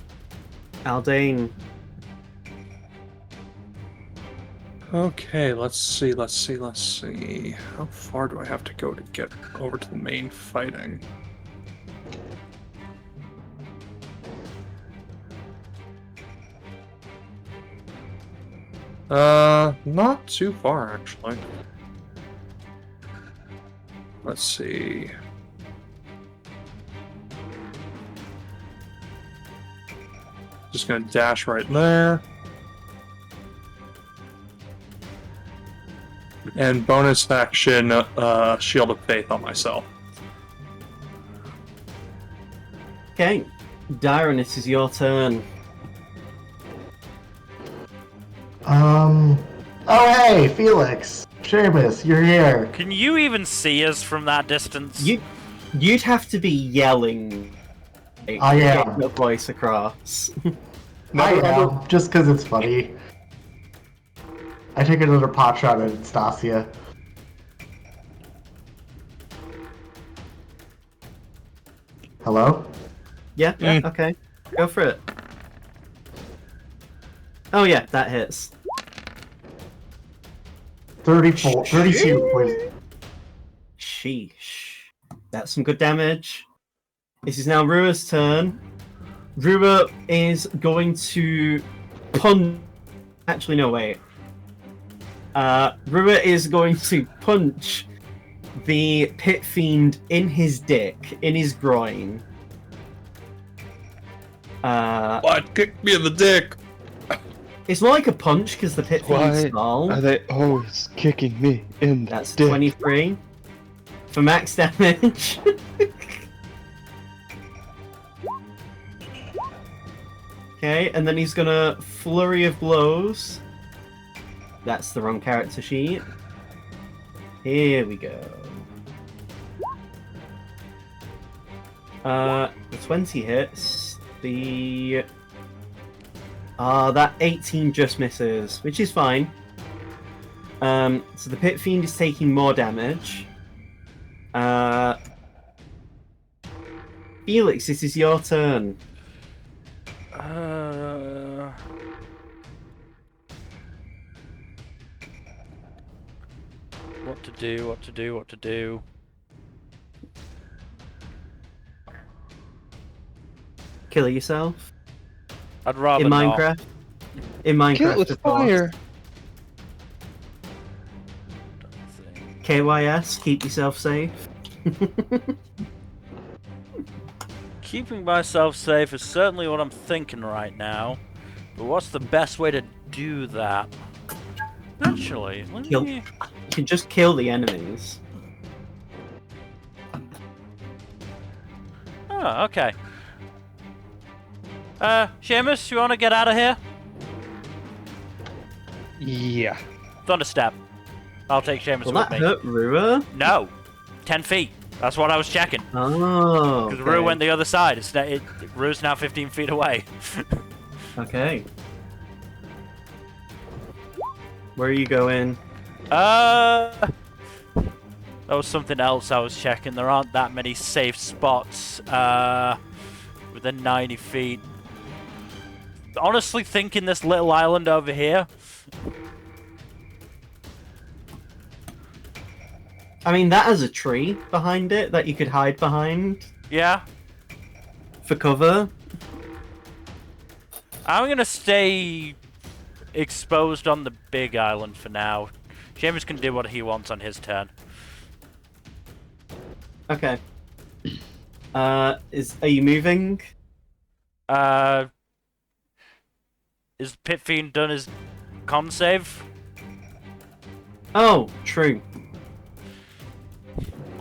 Aldane. Okay, let's see. How far do I have to go to get over to the main fighting? Not too far, actually. Let's see. Just gonna dash right there. And bonus action, Shield of Faith on myself. Okay, Dyron, it is your turn. Oh hey, Felix, Seamus, you're here. Can you even see us from that distance? You'd have to be yelling. I am. Get your voice across. I am, just because it's funny. I take another pot shot at Stacia. Hello? Yeah, okay. Go for it. Oh yeah, that hits. 32 points. Sheesh. That's some good damage. This is now Rua's turn. Rua is going to punch. Actually, no, wait. Rua is going to punch the Pit Fiend in his dick, in his groin. What? Kick me in the dick! It's more like a punch because the Pit Fiend's small. Are they always kicking me in the That's dick? 23 for max damage. Okay, and then he's gonna flurry of blows. That's the wrong character sheet. Here we go. The 20 hits. That 18 just misses, which is fine. So the Pit Fiend is taking more damage. Felix, this is your turn. What to do? Kill yourself? I'd rather in not. Minecraft? In Minecraft, Kill it with of course. fire. KYS, keep yourself safe. Keeping myself safe is certainly what I'm thinking right now. But what's the best way to do that? Actually, let me... You can just kill the enemies. Oh, okay. Seamus, you want to get out of here? Yeah. Thunderstep. I'll take Seamus Will with that me. hurt Rua? No. 10 feet. That's what I was checking. Oh, Because okay. Rue went the other side. Rue's now 15 feet away. Okay. Where are you going? That was something else I was checking. There aren't that many safe spots within 90 feet. Honestly, thinking this little island over here. I mean, that has a tree behind it that you could hide behind Yeah. for cover. I'm gonna stay exposed on the big island for now. Seamus can do what he wants on his turn. Okay. Are you moving? Is Pit Fiend done his con save? Oh, true.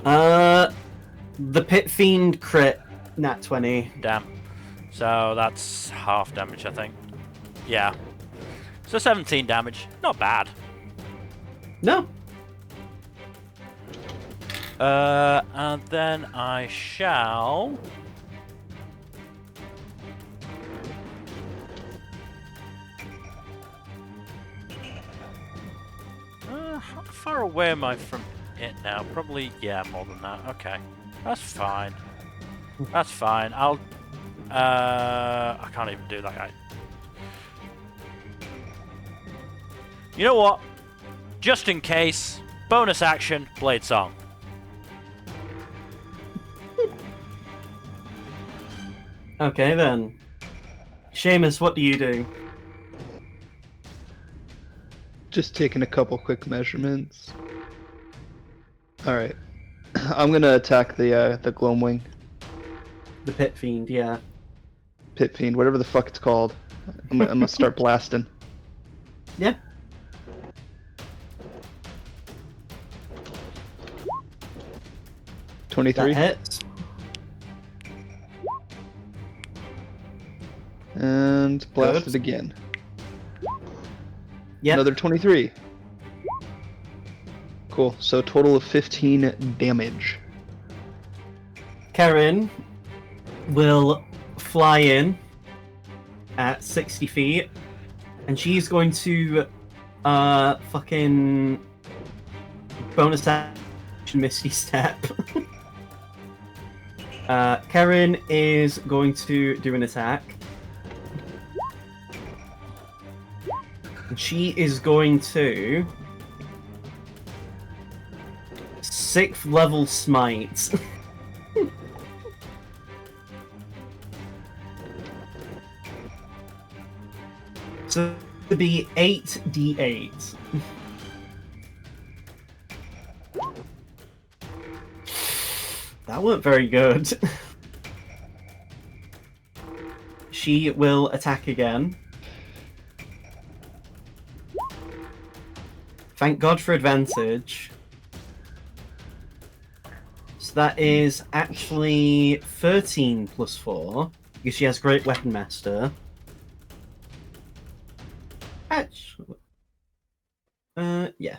The Pit Fiend crit, nat 20. Damn. So that's half damage, I think. Yeah. So 17 damage. Not bad. No. And then I shall... how far away am I from it now? Probably, yeah, more than that. Okay. That's fine. That's fine. I'll... I can't even do that guy. You know what? Just in case, bonus action, Blade Song. Okay then. Seamus, what do you do? Just taking a couple quick measurements. All right, I'm gonna attack the Gloamwing, The Pit Fiend, yeah. Pit Fiend, whatever the fuck it's called. I'm gonna start blasting. Yeah. That 23 hits. and blast Good. it again. Yep. Another 23. Cool. So total of 15 damage. Karen will fly in at 60 feet, and she's going to fucking bonus action Misty Step. Karen is going to do an attack. And she is going to 6th level smite. So to be 8d8. That weren't very good. She will attack again. Thank God for advantage. So that is actually 13 plus 4, because she has Great Weapon Master. Actually, yeah.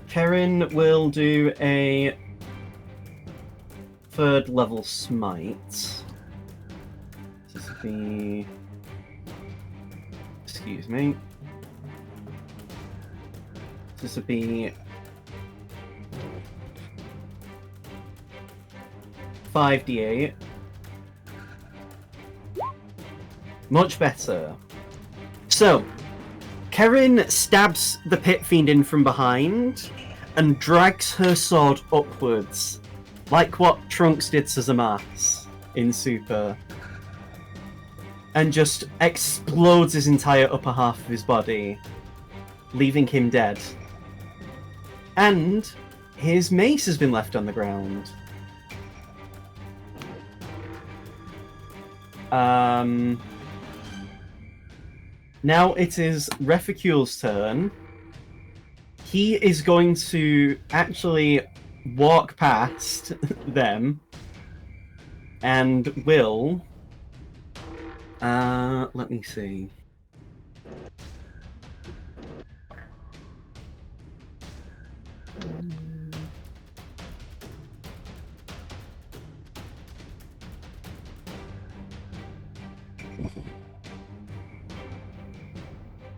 Karen will do a 3rd level smite. This would be... Excuse me. This would be 5d8. Much better. So, Karen stabs the Pit Fiend in from behind and drags her sword upwards, like what Trunks did to Zamass in Super, and just explodes his entire upper half of his body, leaving him dead. And his mace has been left on the ground. Now it is Reficule's turn. He is going to actually walk past them and will... let me see.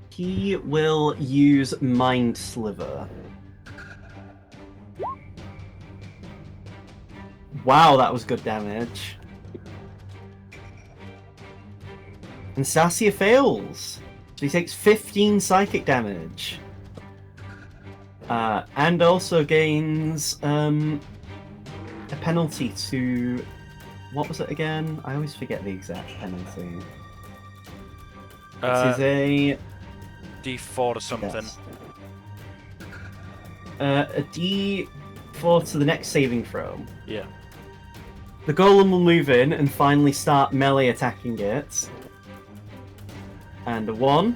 He will use Mind Sliver. Wow, that was good damage. And Stacia fails. So he takes 15 psychic damage. And also gains a penalty to... What was it again? I always forget the exact penalty. It is a... D4 or something. Yes. A D4 to the next saving throw. Yeah. The golem will move in and finally start melee attacking it. And a 1.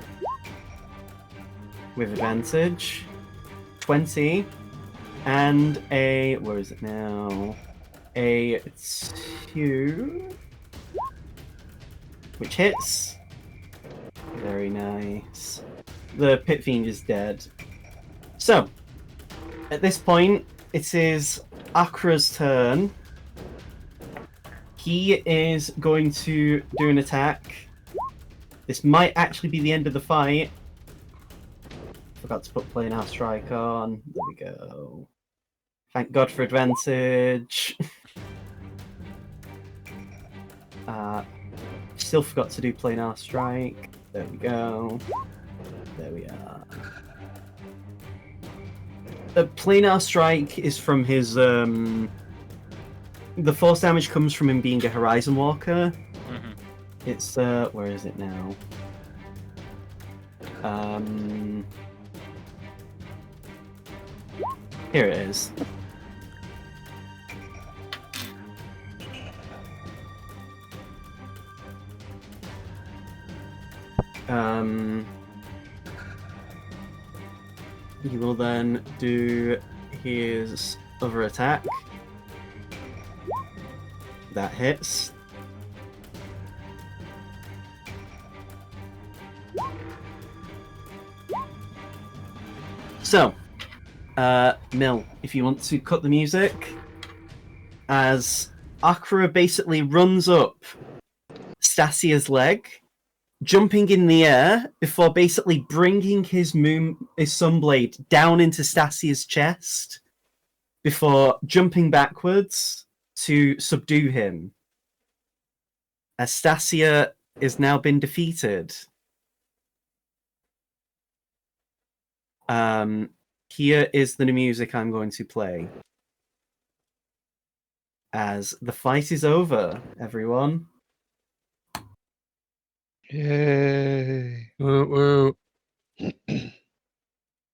With advantage. 20. And a... Where is it now? A 2. Which hits. Very nice. The Pit Fiend is dead. So, at this point, it is Akra's turn. He is going to do an attack. This might actually be the end of the fight. Forgot to put Planar Strike on. There we go. Thank God for advantage. Still forgot to do Planar Strike. There we go. There we are. The Planar Strike is from his... The force damage comes from him being a Horizon Walker. Mm-hmm. It's... where is it now? Here it is. He will then do his other attack. That hits. So, Mill, if you want to cut the music, as Akra basically runs up Stacia's leg, jumping in the air before basically bringing his Sunblade down into Stacia's chest before jumping backwards to subdue him. As Stacia has now been defeated. Here is the new music I'm going to play. As the fight is over, everyone. Yay. Woo.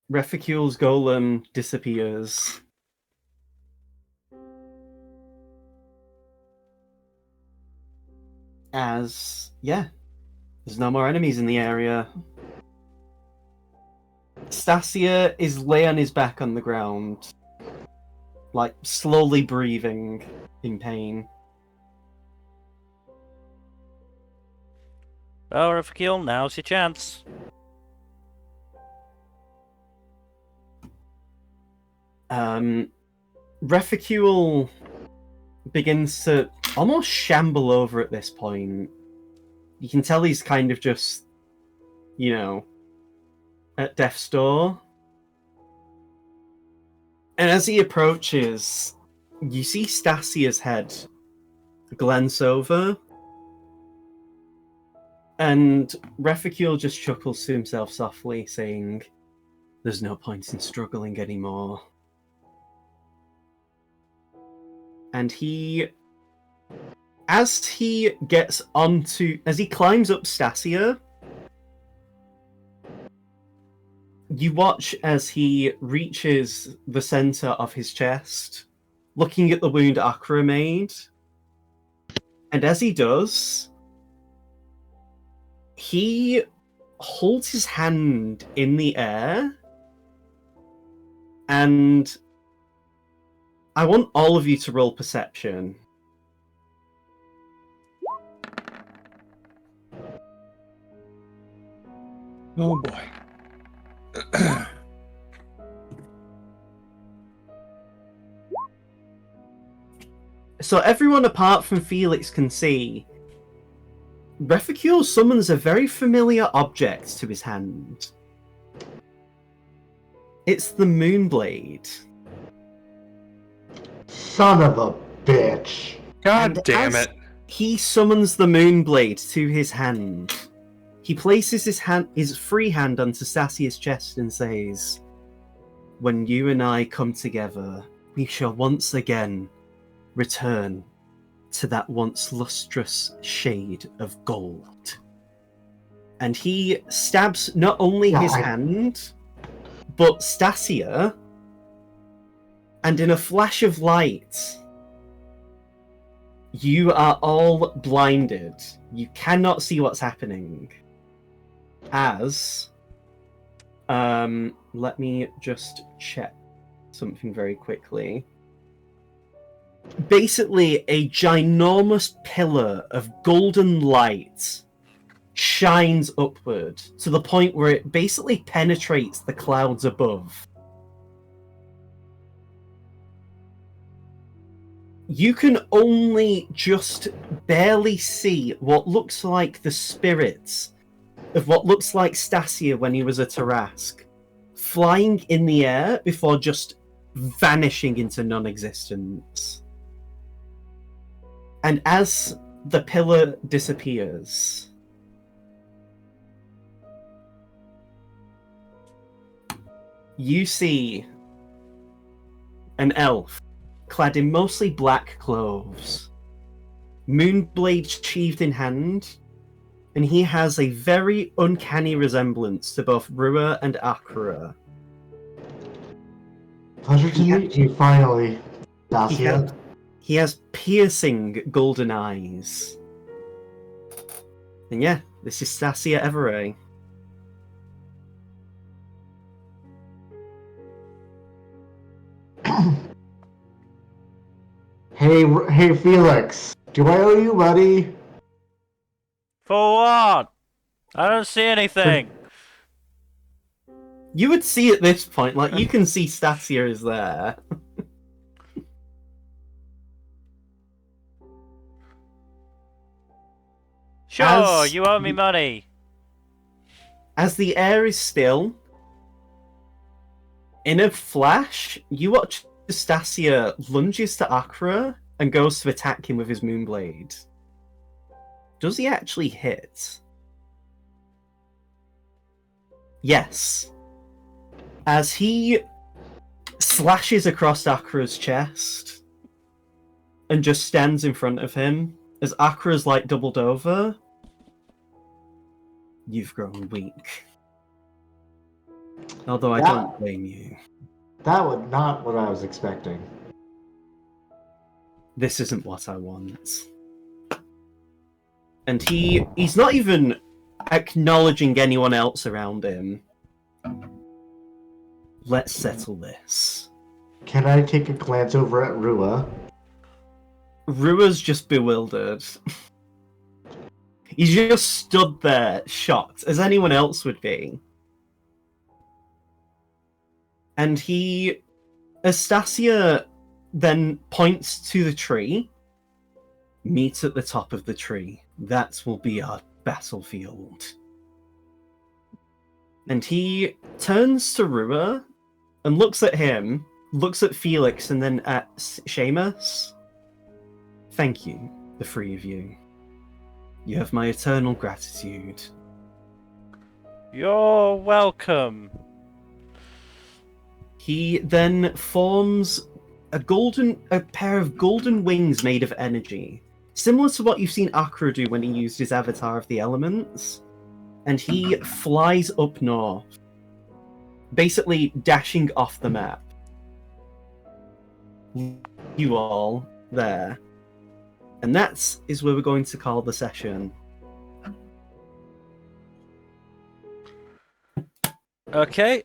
Reficule's golem disappears. As, yeah, there's no more enemies in the area. Stacia is lay on his back on the ground, like slowly breathing in pain. Well, Refikil, now's your chance. Reficule begins to almost shamble over at this point. You can tell he's kind of just, you know, at death's door. And as he approaches, you see Stacia's head glance over. And Reficule just chuckles to himself softly, saying, "There's no point in struggling anymore." And as he climbs up Stacia, you watch as he reaches the center of his chest, looking at the wound Akra made. And as he does, he holds his hand in the air, and I want all of you to roll perception. Oh boy. So everyone apart from Felix can see Reficule summons a very familiar object to his hand. It's the Moonblade. Son of a bitch. God And damn as it. He summons the Moonblade to his hand. He places his free hand onto Stacia's chest and says, "When you and I come together, we shall once again return to that once lustrous shade of gold." And he stabs not only his hand, but Stacia, and in a flash of light, you are all blinded. You cannot see what's happening. As, let me just check something very quickly. Basically, a ginormous pillar of golden light shines upward to the point where it basically penetrates the clouds above. You can only just barely see what looks like the spirits of what looks like Stacia when he was a Tarask, flying in the air before just vanishing into non-existence. And as the pillar disappears, you see an elf clad in mostly black clothes, moonblade sheathed in hand, and he has a very uncanny resemblance to both Rua and Akra. Pleasure to meet you, finally, Stacia. He has piercing golden eyes. And yeah, this is Stacia Everay. Hey, Felix. Do I owe you money? For what? I don't see anything. You would see at this point, like, you can see Stacia is there. Sure, you owe me money. As the air is still, in a flash, you watch Stacia lunges to Akra and goes to attack him with his Moonblade. Does he actually hit? Yes. As he slashes across Akra's chest and just stands in front of him, as Akra's like doubled over, you've grown weak. Although I don't blame you. That was not what I was expecting. This isn't what I want. And he's not even acknowledging anyone else around him. Let's settle this. Can I take a glance over at Rua? Rua's just bewildered. He's just stood there, shocked, as anyone else would be. And as Stacia then points to the tree, meet at the top of the tree. That will be our battlefield. And he turns to Rua and looks at him, looks at Felix, and then at Seamus. Thank you, the three of you. You have my eternal gratitude. You're welcome. He then forms a pair of golden wings made of energy, similar to what you've seen Akra do when he used his avatar of the elements. And he flies up north, basically dashing off the map. You all there. And that is where we're going to call the session. Okay.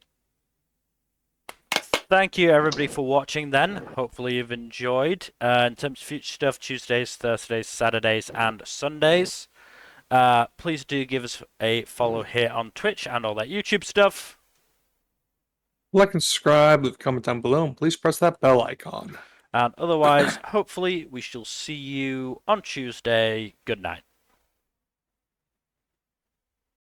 Thank you everybody for watching then. Hopefully you've enjoyed. In terms of future stuff, Tuesdays, Thursdays, Saturdays and Sundays. Please do give us a follow here on Twitch and all that YouTube stuff. Like and subscribe, leave a comment down below, and please press that bell icon. And otherwise, hopefully we shall see you on Tuesday. Good night.